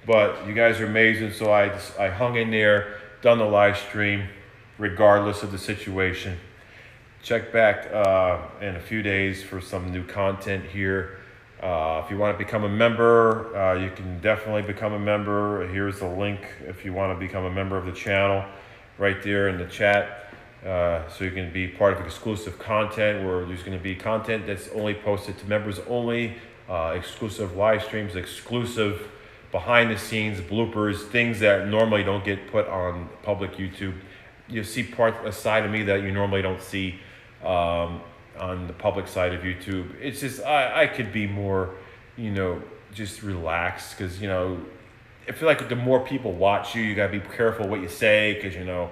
But you guys are amazing, so I hung in there, done the live stream, regardless of the situation. Check back in a few days for some new content here. If you want to become a member, you can definitely become a member. Here's the link if you want to become a member of the channel, right there in the chat. So you can be part of exclusive content, where there's going to be content that's only posted to members only, exclusive live streams, exclusive behind the scenes bloopers, things that normally don't get put on public YouTube. You'll see a side of me that you normally don't see on the public side of YouTube. It's just, I could be more, you know, just relaxed, because, you know, I feel like the more people watch you, you gotta be careful what you say, because, you know,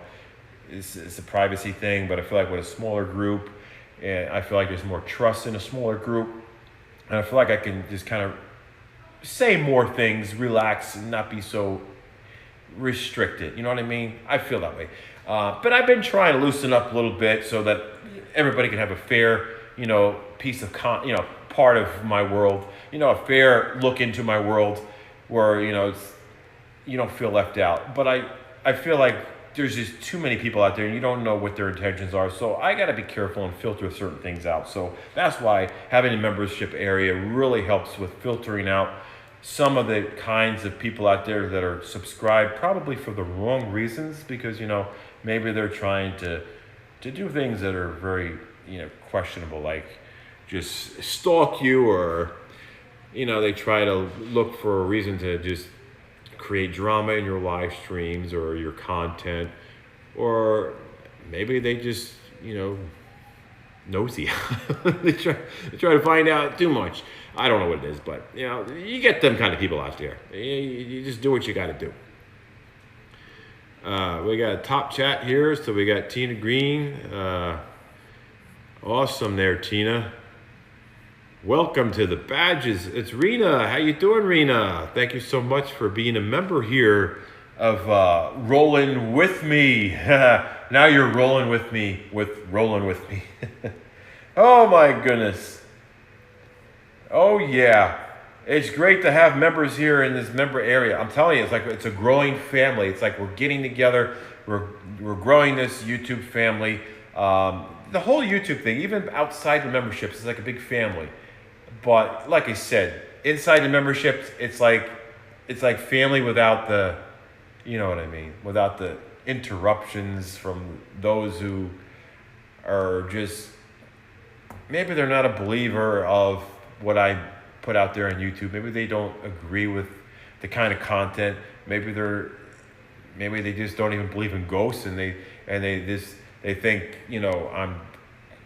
it's a privacy thing. But I feel like with a smaller group, and I feel like there's more trust in a smaller group, and I feel like I can just kind of say more things, relax, and not be so restricted. You know what I mean? I feel that way. But I've been trying to loosen up a little bit so that everybody can have a fair, you know, piece of part of my world. You know, a fair look into my world, where, you know, you don't feel left out. But I feel like there's just too many people out there, and you don't know what their intentions are. So I got to be careful and filter certain things out. So that's why having a membership area really helps with filtering out some of the kinds of people out there that are subscribed probably for the wrong reasons, because, you know, maybe they're trying to do things that are very, you know, questionable, like just stalk you, or, you know, they try to look for a reason to just create drama in your live streams or your content, or maybe they just, you know, nosy. they try to find out too much. I don't know what it is, but, you know, you get them kind of people out there. You just do what you got to do. We got a top chat here, so we got Tina Green. Awesome there, Tina. Welcome to the badges. It's Rena. How you doing, Rena? Thank you so much for being a member here of Rolling With Me. Now you're rolling with me with Rolling With Me. Oh my goodness. Oh yeah. It's great to have members here in this member area. I'm telling you, it's like it's a growing family. It's like we're getting together. We're growing this YouTube family. The whole YouTube thing, even outside the memberships, is like a big family. But like I said, inside the memberships, it's like family without the, you know what I mean, without the interruptions from those who are just, maybe they're not a believer of what I put out there on YouTube. Maybe they don't agree with the kind of content. Maybe they just don't even believe in ghosts, and they think, you know, I'm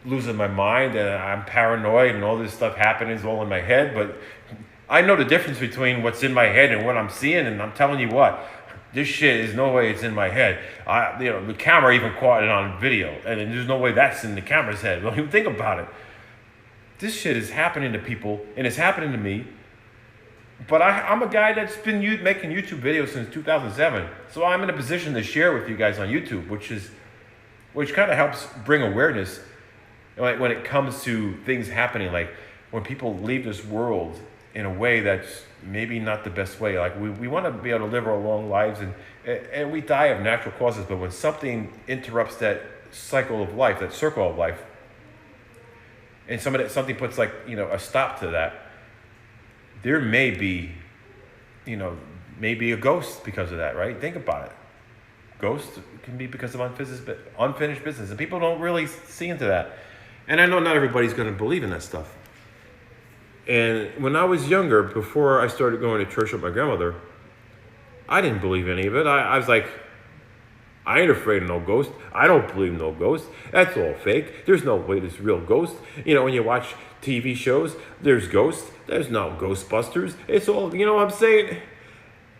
losing my mind and I'm paranoid and all this stuff happening is all in my head. But I know the difference between what's in my head and what I'm seeing, and I'm telling you what, this shit is no way it's in my head. You know, the camera even caught it on video, and there's no way that's in the camera's head. Don't even think about it. This shit is happening to people, and it's happening to me But I'm a guy that's been making YouTube videos since 2007. So I'm in a position to share with you guys on YouTube, which kind of helps bring awareness when it comes to things happening, like when people leave this world in a way that's maybe not the best way. Like we want to be able to live our long lives, and we die of natural causes, but when something interrupts that cycle of life, that circle of life, and something puts like, a stop to that, there may be, maybe a ghost because of that, right? Think about it. Ghosts can be because of unfinished business, and people don't really see into that. And I know not everybody's going to believe in that stuff. And when I was younger, before I started going to church with my grandmother, I didn't believe any of it. I was like, I ain't afraid of no ghost. I don't believe no ghost. That's all fake. There's no way there's real ghost. When you watch TV shows, there's ghosts. There's no Ghostbusters. It's all, you know what I'm saying?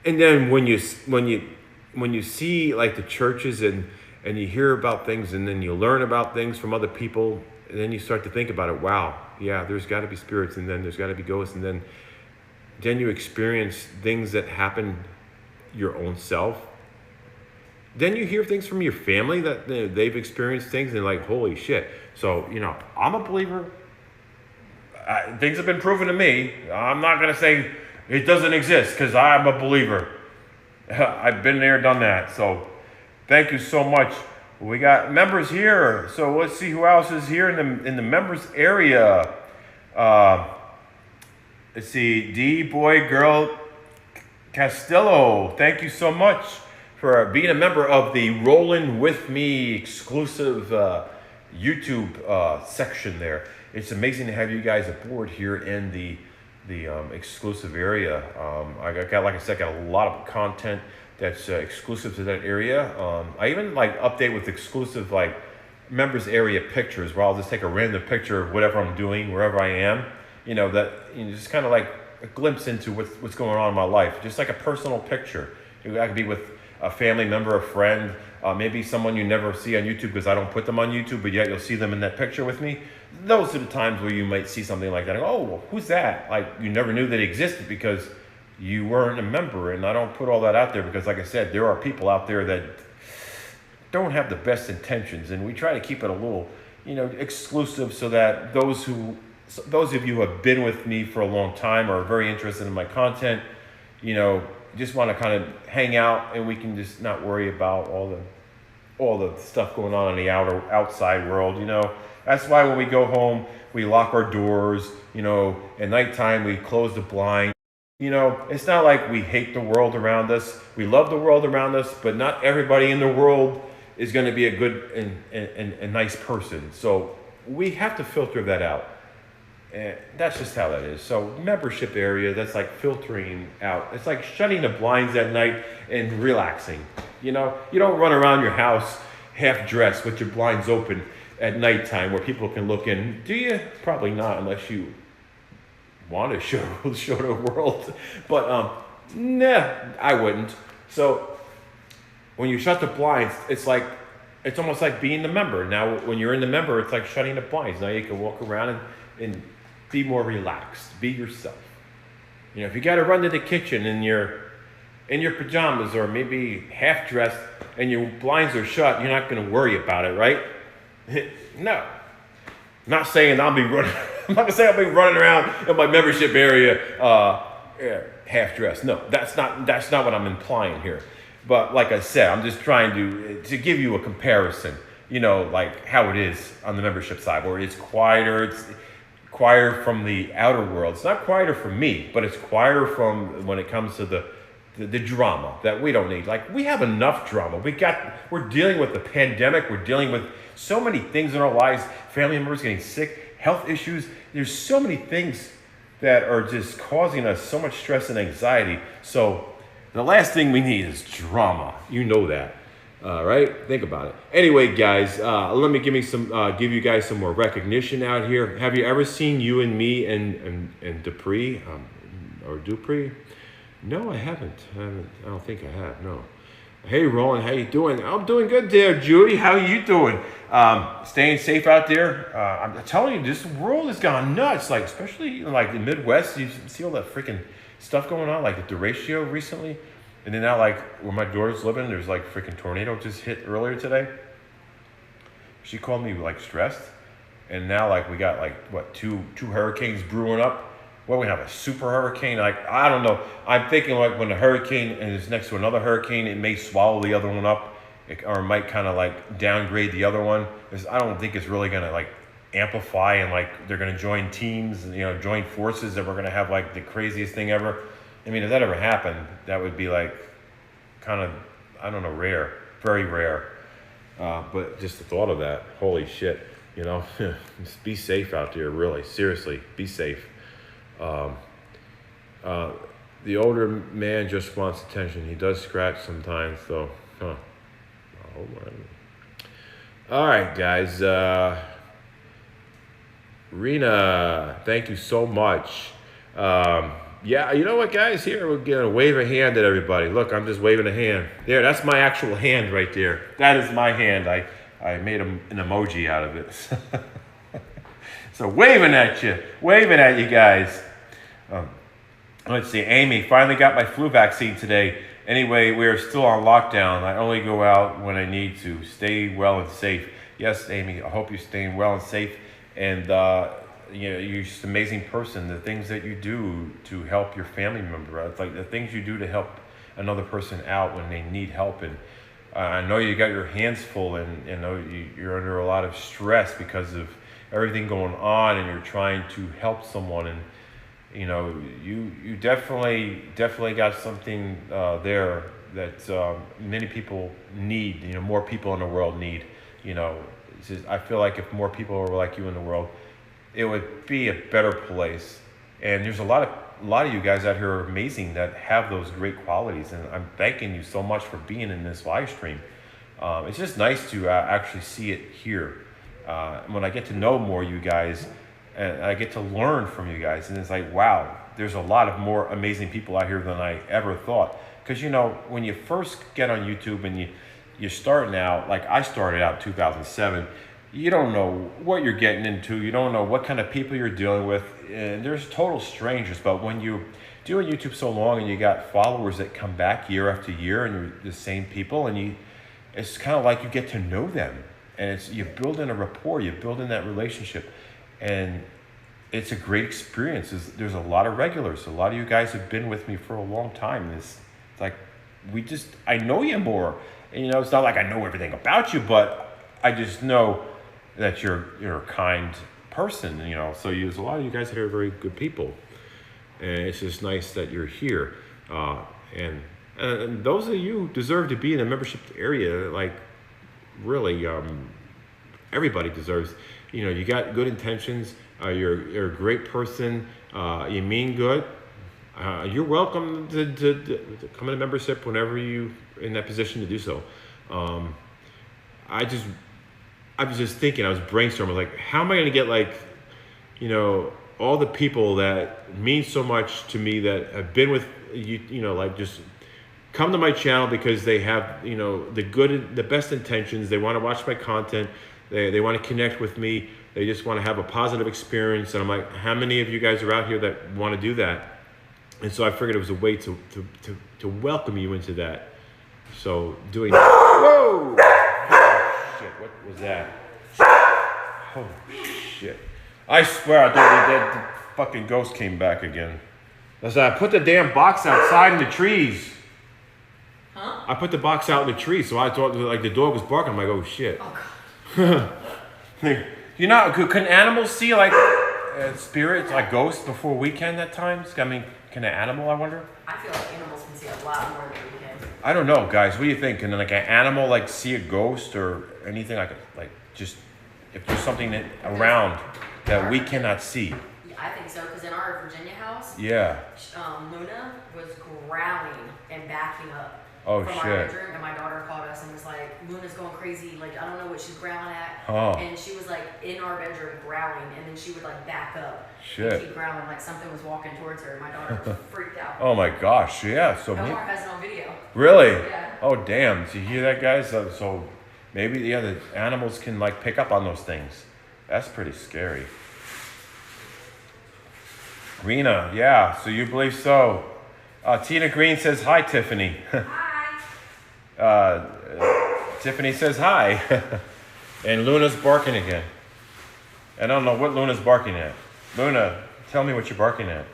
And then when you see like the churches and you hear about things, and then you learn about things from other people, and then you start to think about it. Wow, yeah, there's got to be spirits, and then there's got to be ghosts, and then you experience things that happen your own self. Then you hear things from your family that they've experienced things, and they're like, holy shit. So, I'm a believer. Things have been proven to me. I'm not going to say it doesn't exist, because I'm a believer. I've been there, done that. So thank you so much. We got members here. So let's see who else is here in the members area. Let's see, D Boy Girl Castillo. Thank you so much for being a member of the RolandWithMe exclusive YouTube section there. It's amazing to have you guys aboard here in the exclusive area. I got, like I said, got a lot of content that's exclusive to that area. I even update with exclusive members area pictures, where I'll just take a random picture of whatever I'm doing, wherever I am. Just kind of like a glimpse into what's going on in my life, just like a personal picture. I could be with a family member, a friend, maybe someone you never see on YouTube because I don't put them on YouTube, but yet you'll see them in that picture with me. Those are the times where you might see something like that. Oh, well, who's that? Like, you never knew that it existed because you weren't a member. And I don't put all that out there because, like I said, there are people out there that don't have the best intentions, and we try to keep it a little, exclusive, so that those of you who have been with me for a long time or are very interested in my content, just want to kind of hang out, and we can just not worry about all the stuff going on in the outside world. That's why when we go home, we lock our doors. At nighttime we close the blind. It's not like we hate the world around us. We love the world around us, but not everybody in the world is going to be a good and nice person. So we have to filter that out. And that's just how that is. So membership area, that's like filtering out. It's like shutting the blinds at night and relaxing. You don't run around your house half dressed with your blinds open at nighttime where people can look in. Do you? Probably not, unless you want to show the world. But nah, I wouldn't. So when you shut the blinds, it's almost like being the member. Now when you're in the member, it's like shutting the blinds. Now you can walk around and be more relaxed, be yourself. If you got to run to the kitchen in your pajamas, or maybe half dressed, and your blinds are shut, you're not going to worry about it, right? No. I'm not saying I'll be running. I'm not going to say I'll be running around in my membership area half dressed. No, that's not what I'm implying here. But like I said, I'm just trying to give you a comparison. Like how it is on the membership side, where it's quieter. It's quieter from the outer world. It's not quieter from me, but it's quieter from when it comes to the drama that we don't need. Like, we have enough drama. We're dealing with the pandemic. We're dealing with so many things in our lives. Family members getting sick, health issues. There's so many things that are just causing us so much stress and anxiety. So the last thing we need is drama. You know that. Right? Think about it. Anyway, guys, let me give you guys some more recognition out here. Have you ever seen You and Me and Dupree or Dupree? No, I haven't. I don't think I have. No. Hey, Roland, how you doing? I'm doing good there, Judy. How you doing? Staying safe out there. I'm telling you, this world has gone nuts. Like, especially like the Midwest, you see all that freaking stuff going on, like the derecho recently. And then now, like, where my daughter's living, there's like freaking tornado just hit earlier today. She called me like stressed. And now, like, we got like, what, two hurricanes brewing up. Well, we have a super hurricane. Like, I don't know. I'm thinking like when the hurricane is next to another hurricane, it may swallow the other one up, or it might kind of like downgrade the other one. I don't think it's really gonna like amplify and like they're gonna join teams and, you know, join forces, and we're gonna have like the craziest thing ever. I mean, if that ever happened, that would be like kind of, I don't know, rare, very rare. But just the thought of that, holy shit, you know, just be safe out there, really, seriously, be safe. The older man just wants attention. He does scratch sometimes, though. Huh. Oh, all right, guys. Rena, thank you so much. Yeah, you know what, guys? Here, we're going to wave a hand at everybody. Look, I'm just waving a hand. There, that's my actual hand right there. That is my hand. I made an emoji out of it. So waving at you guys. Let's see, Amy, finally got my flu vaccine today. Anyway, we're still on lockdown. I only go out when I need to. Stay well and safe. Yes, Amy, I hope you're staying well and safe. And you know, you're just an amazing person. The things that you do to help your family member, it's like the things you do to help another person out when they need help. And I know you got your hands full, and you know you're under a lot of stress because of everything going on, and you're trying to help someone. And you know, you definitely got something there that many people need. You know, more people in the world need. You know, it's just, I feel like if more people were like you in the world, it would be a better place. And there's a lot of you guys out here are amazing that have those great qualities. And I'm thanking you so much for being in this live stream. It's just nice to actually see it here. When I get to know more of you guys, and I get to learn from you guys, and it's like, wow, there's a lot of more amazing people out here than I ever thought. Because, you know, when you first get on YouTube and you're starting out, like I started out in 2007, you don't know what you're getting into. You don't know what kind of people you're dealing with. And there's total strangers. But when you do on YouTube so long and you got followers that come back year after year and you're the same people, and it's kind of like you get to know them. And you build in a rapport, you build in that relationship. And it's a great experience. There's a lot of regulars. A lot of you guys have been with me for a long time. It's like, I know you more. And, you know, it's not like I know everything about you, but I just know that you're a kind person, you know. So there's a lot of you guys that are very good people. And it's just nice that you're here. And those of you deserve to be in the membership area. Like, really, everybody deserves. You know, you got good intentions. You're a great person. You mean good. You're welcome to come in a membership whenever you're in that position to do so. I was just thinking, I was brainstorming, like, how am I going to get, like, you know, all the people that mean so much to me that have been with you, you know, like, just come to my channel because they have, you know, the best intentions. They want to watch my content. They want to connect with me. They just want to have a positive experience. And I'm like, how many of you guys are out here that want to do that? And so I figured it was a way to welcome you into that. So doing, whoa! Shit, what was that? Holy shit. I swear I thought that fucking ghost came back again. As I put the damn box outside in the trees. Huh? I put the box out in the tree, so I thought like the dog was barking. I'm like, oh shit. Oh god. You know, can animals see like spirits, like ghosts before we can at times? I mean, can an animal, I wonder? I feel like animals can see a lot more than we can. I don't know, guys. What do you think? Can like an animal like see a ghost or anything like just if there's something around that we cannot see? Yeah, I think so, because in our Virginia house, Yeah. Luna was growling and backing up. Oh, from shit. our bedroom, and my daughter called us and was like, Luna's going crazy, like, I don't know what she's growling at. Oh. And she was like in our bedroom growling, and then she would like back up. Shit. And keep growling like something was walking towards her, and my daughter was freaked out. Oh my gosh, yeah. So Omar has it on video. really? Yeah. Oh damn. Do you hear that, guys? So maybe the animals can like pick up on those things. That's pretty scary. Rena, yeah, so you believe so. Tina Green says, hi, Tiffany. Hi. Tiffany says, hi. And Luna's barking again. I don't know what Luna's barking at. Luna, tell me what you're barking at.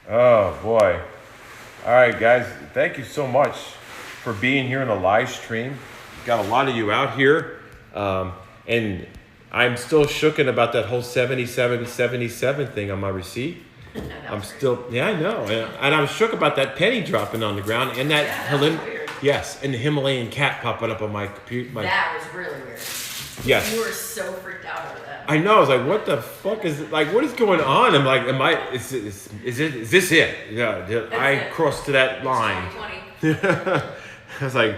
Oh, boy. All right, guys, thank you so much for being here in the live stream. Got a lot of you out here. And I'm still shooken about that whole 7777 thing on my receipt. I'm still, yeah, I know. And I was shook about that penny dropping on the ground and that, weird. Yes, and the Himalayan cat popping up on my computer. That was really weird. Yes. You were so freaked out over that. I know. I was like, what the fuck is it? Like, what is going on? I'm like, is this it? Yeah, I crossed to that line. 2020. I was like,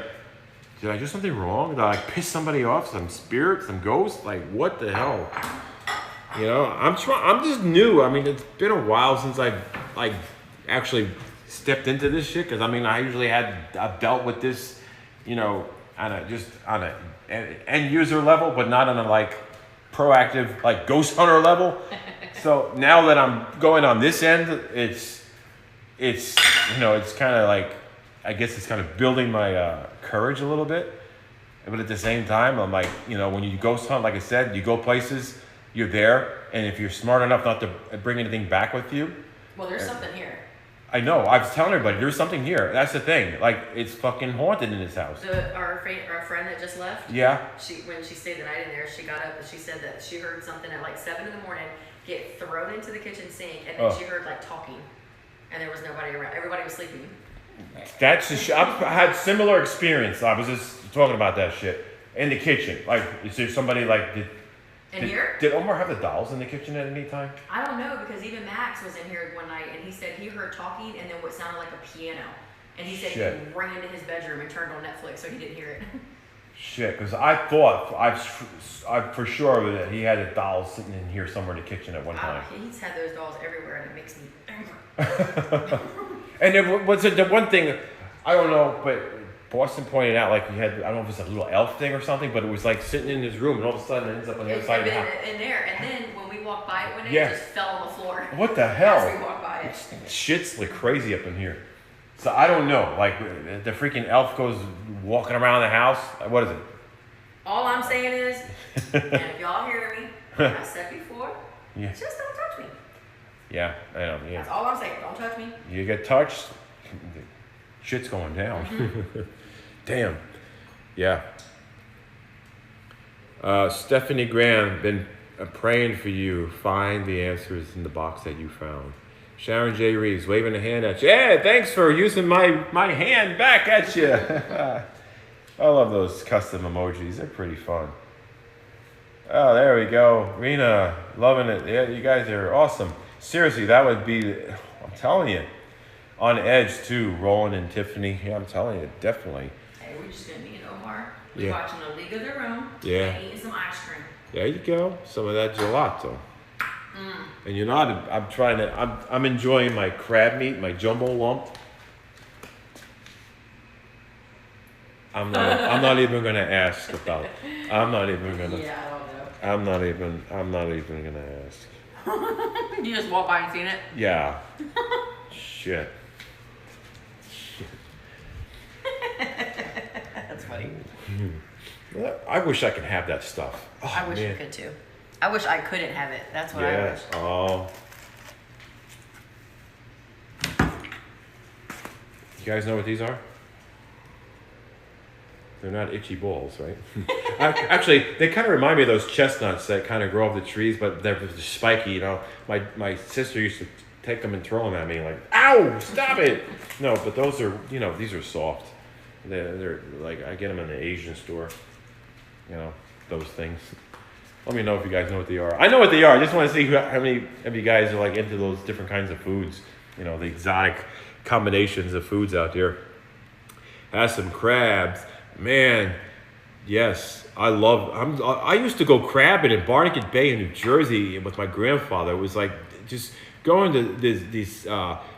did I do something wrong? Did I piss somebody off? Some spirit? Some ghost? Like, what the hell? You know, I'm just new. I mean, it's been a while since I've like actually stepped into this shit. Because I mean, I've dealt with this, you know, on a end user level, but not on a like proactive like ghost hunter level. So now that I'm going on this end, it's you know, it's kind of like, I guess it's kind of building my courage a little bit. But at the same time, I'm like, you know, when you ghost hunt, like I said, you go places, you're there, and if you're smart enough not to bring anything back with you. Well, there's something here. I know. I was telling everybody, there's something here. That's the thing. Like, it's fucking haunted in this house. Our friend that just left. Yeah. When she stayed the night in there, she got up and she said that she heard something at like 7 in the morning get thrown into the kitchen sink, and then she heard like talking, and there was nobody around. Everybody was sleeping. I've had similar experience. I was just talking about that shit in the kitchen. Like, is there somebody like Here? Did Omar have the dolls in the kitchen at any time? I don't know, because even Max was in here one night and he said he heard talking and then what sounded like a piano. And he said he ran into his bedroom and turned on Netflix so he didn't hear it. Shit, because I thought, I'm for sure that he had a doll sitting in here somewhere in the kitchen at one time. He's had those dolls everywhere and it makes me angry. And then was it the one thing, I don't know, but Boston pointed out, like, he had, I don't know if it's a little elf thing or something, but it was like sitting in his room and all of a sudden it ends up on the other side of the house. In there, and then when we walked by it one day, Yeah. it just fell on the floor. What the hell? As we walked by it. Shit's like crazy up in here. So I don't know, like, the freaking elf goes walking around the house. What is it? All I'm saying is, and if y'all hear me, like I said before, Yeah. just don't touch me. Yeah, I know, yeah. That's all I'm saying. Don't touch me. You get touched, shit's going down. Mm-hmm. Damn. Yeah. Stephanie Graham, been praying for you. Find the answers in the box that you found. Sharon J. Reeves, waving a hand at you. Yeah, thanks for using my hand back at you. I love those custom emojis. They're pretty fun. Oh, there we go. Rena, loving it. Yeah, you guys are awesome. Seriously, that would be, I'm telling you, on edge too. Roland and Tiffany. Yeah, I'm telling you, definitely. Hey, we're just gonna be in Omar. Yeah. We're watching A League of Their Own. Yeah. And eating some ice cream. There you go. Some of that gelato. And you know, I'm enjoying my crab meat, my jumbo lump. I'm not even gonna ask about. I'm not even gonna. Yeah, I don't know. I'm not even gonna ask. You just walked by and seen it? Yeah. Shit. That's funny. I wish I could have that stuff. Oh, I wish man. I could too. I wish I couldn't have it. That's what I Yeah. wish. Oh. You guys know what these are? They're not itchy balls, right? Actually, they kind of remind me of those chestnuts that kind of grow up the trees, but they're spiky, you know. My sister used to take them and throw them at me like, ow, stop it. No, but those are, you know, these are soft. They're like, I get them in the Asian store. You know, those things. Let me know if you guys know what they are. I know what they are. I just want to see how many of you guys are like into those different kinds of foods. You know, the exotic combinations of foods out there. Has some crabs. Man, yes, I used to go crabbing in Barnegat Bay in New Jersey with my grandfather. It was like just going to these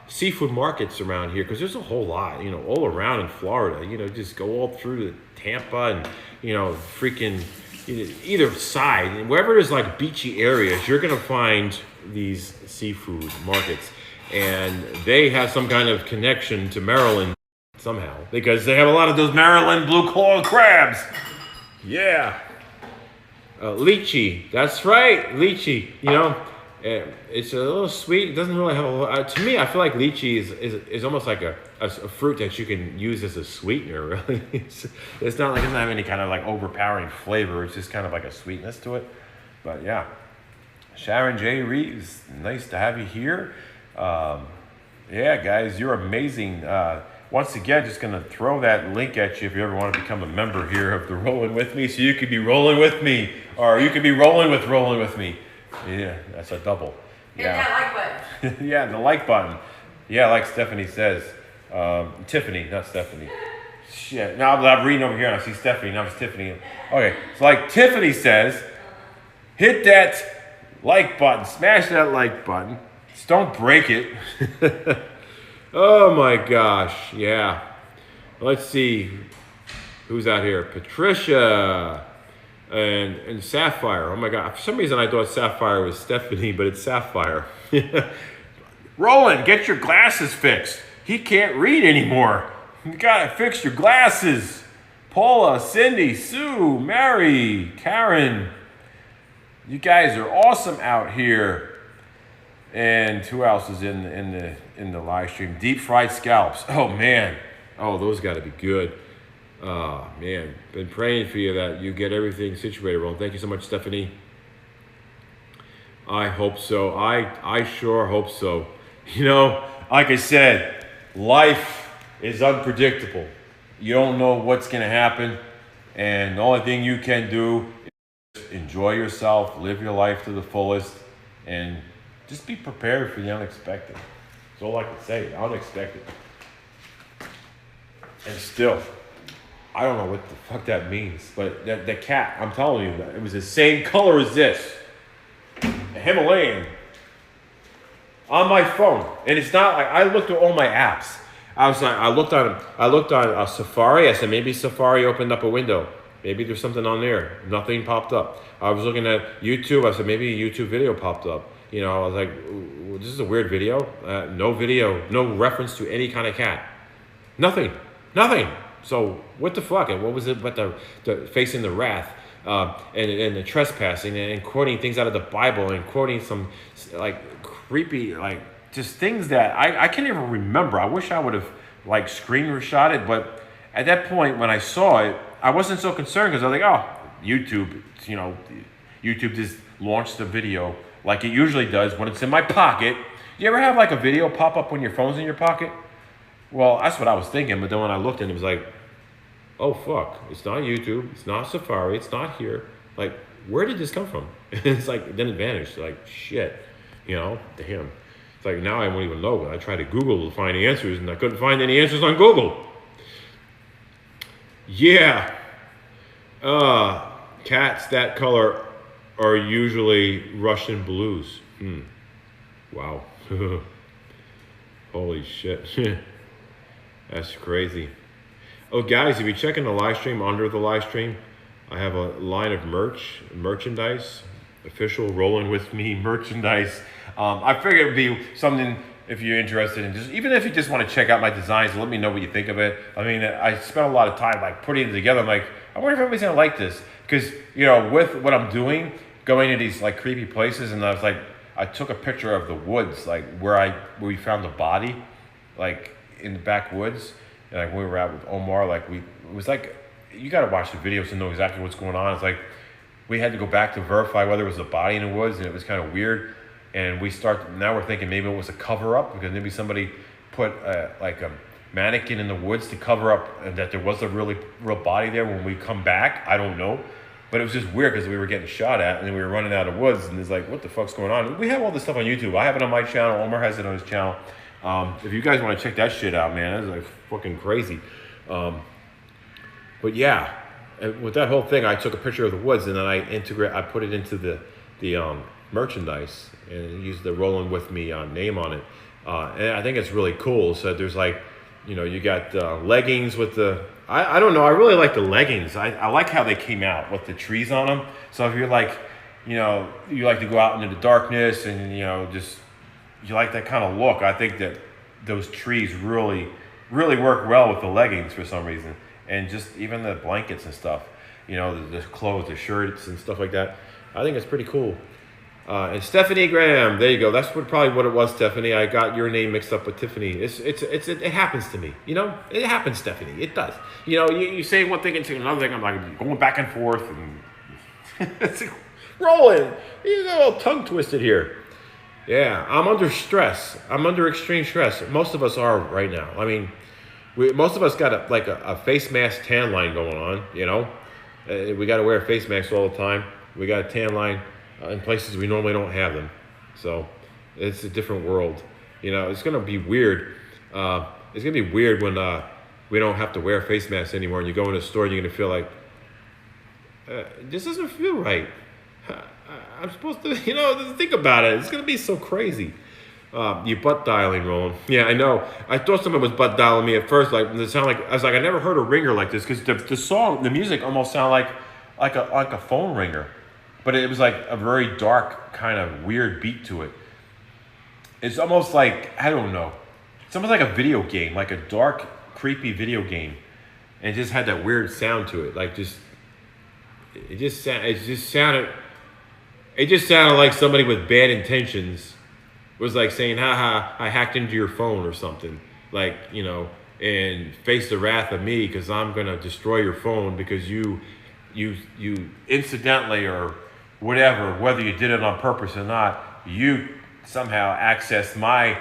seafood markets around here, because there's a whole lot, you know, all around in Florida. You know, just go all through to Tampa and, you know, freaking either side. And wherever there's like beachy areas, you're going to find these seafood markets, and they have some kind of connection to Maryland somehow because they have a lot of those Maryland blue claw crabs. Yeah. Lychee, that's right, lychee. You know, it's a little sweet. It doesn't really have a lot. To me, I feel like lychee is almost like a fruit that you can use as a sweetener. Really, it's not like it doesn't have any kind of like overpowering flavor. It's just kind of like a sweetness to it. But yeah, Sharon J. Reeves, nice to have you here. Yeah, guys, you're amazing. Once again, just going to throw that link at you if you ever want to become a member here of the Rolling With Me. So you could be rolling with me, or you could be rolling with me. Yeah, that's a double. Hit that like button. Yeah, the like button. Yeah, like Stephanie says. Tiffany, not Stephanie. Shit. Now I'm reading over here and I see Stephanie. Now it's Tiffany. Okay, so like Tiffany says, hit that like button. Smash that like button. Just don't break it. Oh my gosh, yeah. Let's see who's out here. Patricia and Sapphire. Oh my God. For some reason I thought Sapphire was Stephanie, but it's Sapphire. Roland, get your glasses fixed. He can't read anymore. You gotta fix your glasses. Paula, Cindy, Sue, Mary, Karen. You guys are awesome out here. And who else is in the live stream? Deep fried scallops. Oh man. Oh, those got to be good. Oh man. Been praying for you that you get everything situated, Roland. Thank you so much, Stephanie. I hope so. I sure hope so. You know, like I said, life is unpredictable. You don't know what's gonna happen, and the only thing you can do is enjoy yourself, live your life to the fullest, and just be prepared for the unexpected. That's all I can say, unexpected. And still, I don't know what the fuck that means, but the cat, I'm telling you, it was the same color as this. A Himalayan. On my phone. And it's not like, I looked at all my apps. I looked on Safari. I said, maybe Safari opened up a window. Maybe there's something on there. Nothing popped up. I was looking at YouTube. I said, maybe a YouTube video popped up. You know, I was like, this is a weird video. No video, no reference to any kind of cat. Nothing. So what the fuck? And what was it but the facing the wrath and the trespassing and quoting things out of the Bible and quoting some like creepy, like just things that I can't even remember. I wish I would have like screenshot it, but at that point when I saw it, I wasn't so concerned because I was like, oh, YouTube, you know, YouTube just launched the video like it usually does when it's in my pocket. You ever have like a video pop up when your phone's in your pocket? Well, that's what I was thinking, but then when I looked and it was like, oh fuck, it's not YouTube, it's not Safari, it's not here. Like, where did this come from? It's like, then it vanished. Like, shit, you know, damn. It's like now I won't even know. I tried to Google to find answers and I couldn't find any answers on Google. Yeah. Cats that color are usually Russian blues. Wow. Holy shit. That's crazy. Oh, guys, if you're checking the live stream, under the live stream, I have a line of merchandise, official Rolling With Me merchandise. I figured it would be something if you're interested in, just even if you just want to check out my designs, let me know what you think of it. I mean, I spent a lot of time like putting it together. I'm like, I wonder if everybody's gonna like this, because you know, with what I'm doing, going to these like creepy places, and I was like, I took a picture of the woods, like where we found the body, like in the backwoods, and like when we were out with Omar, like it was like, you got to watch the videos to know exactly what's going on. It's like we had to go back to verify whether it was a body in the woods, and it was kind of weird. And now we're thinking maybe it was a cover up, because maybe somebody put like a mannequin in the woods to cover up and that there was a real body there when we come back. I don't know. But it was just weird because we were getting shot at and then we were running out of woods, and it's like, what the fuck's going on? We have all this stuff on YouTube. I have it on my channel. Omar has it on his channel. If you guys want to check that shit out, man, that's like fucking crazy. But yeah, with that whole thing, I took a picture of the woods and then I put it into the merchandise and used the Rolling With Me name on it. And I think it's really cool. So there's like, you know, you got leggings with the, I don't know, I really like the leggings. I like how they came out with the trees on them. So if you're like, you know, you like to go out into the darkness and, you know, just, you like that kind of look. I think that those trees really work well with the leggings for some reason. And just even the blankets and stuff, you know, the clothes, the shirts and stuff like that. I think it's pretty cool. And Stephanie Graham, there you go. That's probably what it was, Stephanie. I got your name mixed up with Tiffany. It happens to me, you know. It happens, Stephanie. It does. You know, you say one thing and say another thing. I'm like going back and forth and it's like, rolling. You know, all tongue twisted here. Yeah, I'm under stress. I'm under extreme stress. Most of us are right now. I mean, most of us got a face mask tan line going on. You know, we got to wear face masks all the time. We got a tan line. In places we normally don't have them. So it's a different world. You know, it's going to be weird. It's going to be weird when we don't have to wear face masks anymore and you go in a store and you're going to feel like, this doesn't feel right. I'm supposed to, you know, think about it. It's going to be so crazy. You butt dialing, Roland. Yeah, I know. I thought someone was butt dialing me at first. Like, it sounded like, I was like, I never heard a ringer like this because the music almost sounded like a phone ringer. But it was like a very dark, kind of weird beat to it. It's almost like, I don't know. It's almost like a video game, like a dark, creepy video game. And it just had that weird sound to it. Like it just sounded like somebody with bad intentions was like saying, haha, I hacked into your phone or something. Like, you know, and face the wrath of me because I'm going to destroy your phone because you incidentally or whatever, whether you did it on purpose or not, you somehow accessed my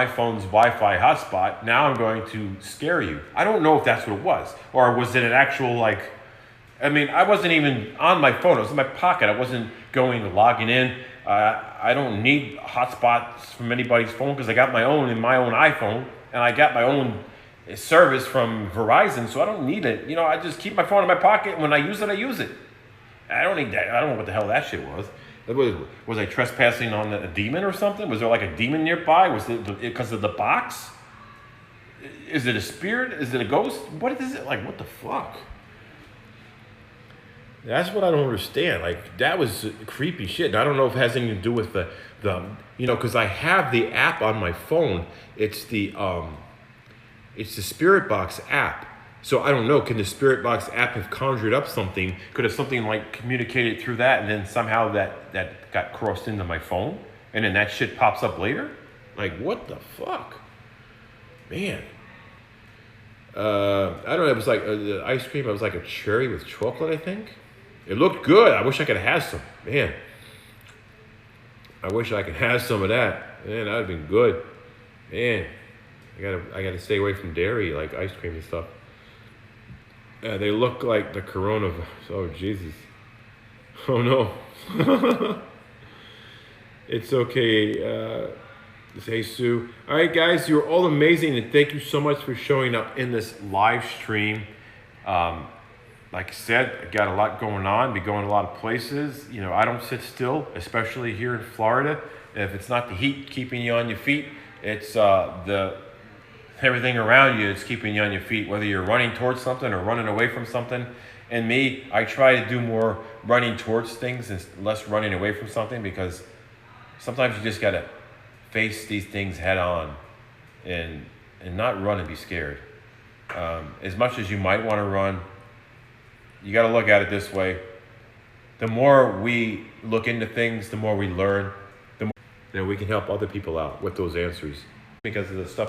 phone's Wi-Fi hotspot. Now I'm going to scare you. I don't know if that's what it was. Or was it an actual, like, I mean, I wasn't even on my phone. It was in my pocket. I wasn't logging in. I don't need hotspots from anybody's phone because I got my own in my own iPhone. And I got my own service from Verizon, so I don't need it. You know, I just keep my phone in my pocket. And when I use it, I use it. I don't need that. I don't know what the hell that shit was. Was I trespassing on a demon or something? Was there like a demon nearby? Was it because of the box? Is it a spirit? Is it a ghost? What is it? Like, what the fuck? That's what I don't understand. Like, that was creepy shit. And I don't know if it has anything to do with the you know, because I have the app on my phone. It's the Spirit Box app. So I don't know, can the Spirit Box app have conjured up something? Could have something like communicated through that and then somehow that got crossed into my phone and then that shit pops up later? Like, what the fuck? Man. I don't know, it was like the ice cream, it was like a cherry with chocolate, I think. It looked good. I wish I could have some. Man. I wish I could have some of that. Man, that would have been good. Man. I gotta stay away from dairy, like ice cream and stuff. They look like the coronavirus. Oh, Jesus. Oh, no. It's okay. Hey, Sue. All right, guys, you're all amazing, and thank you so much for showing up in this live stream. Like I said, I got a lot going on. Be going a lot of places. You know, I don't sit still, especially here in Florida. If it's not the heat keeping you on your feet, it's everything around you is keeping you on your feet, whether you're running towards something or running away from something. And me, I try to do more running towards things and less running away from something because sometimes you just got to face these things head on and not run and be scared. As much as you might want to run, you got to look at it this way. The more we look into things, the more we learn, the more that we can help other people out with those answers because of the stuff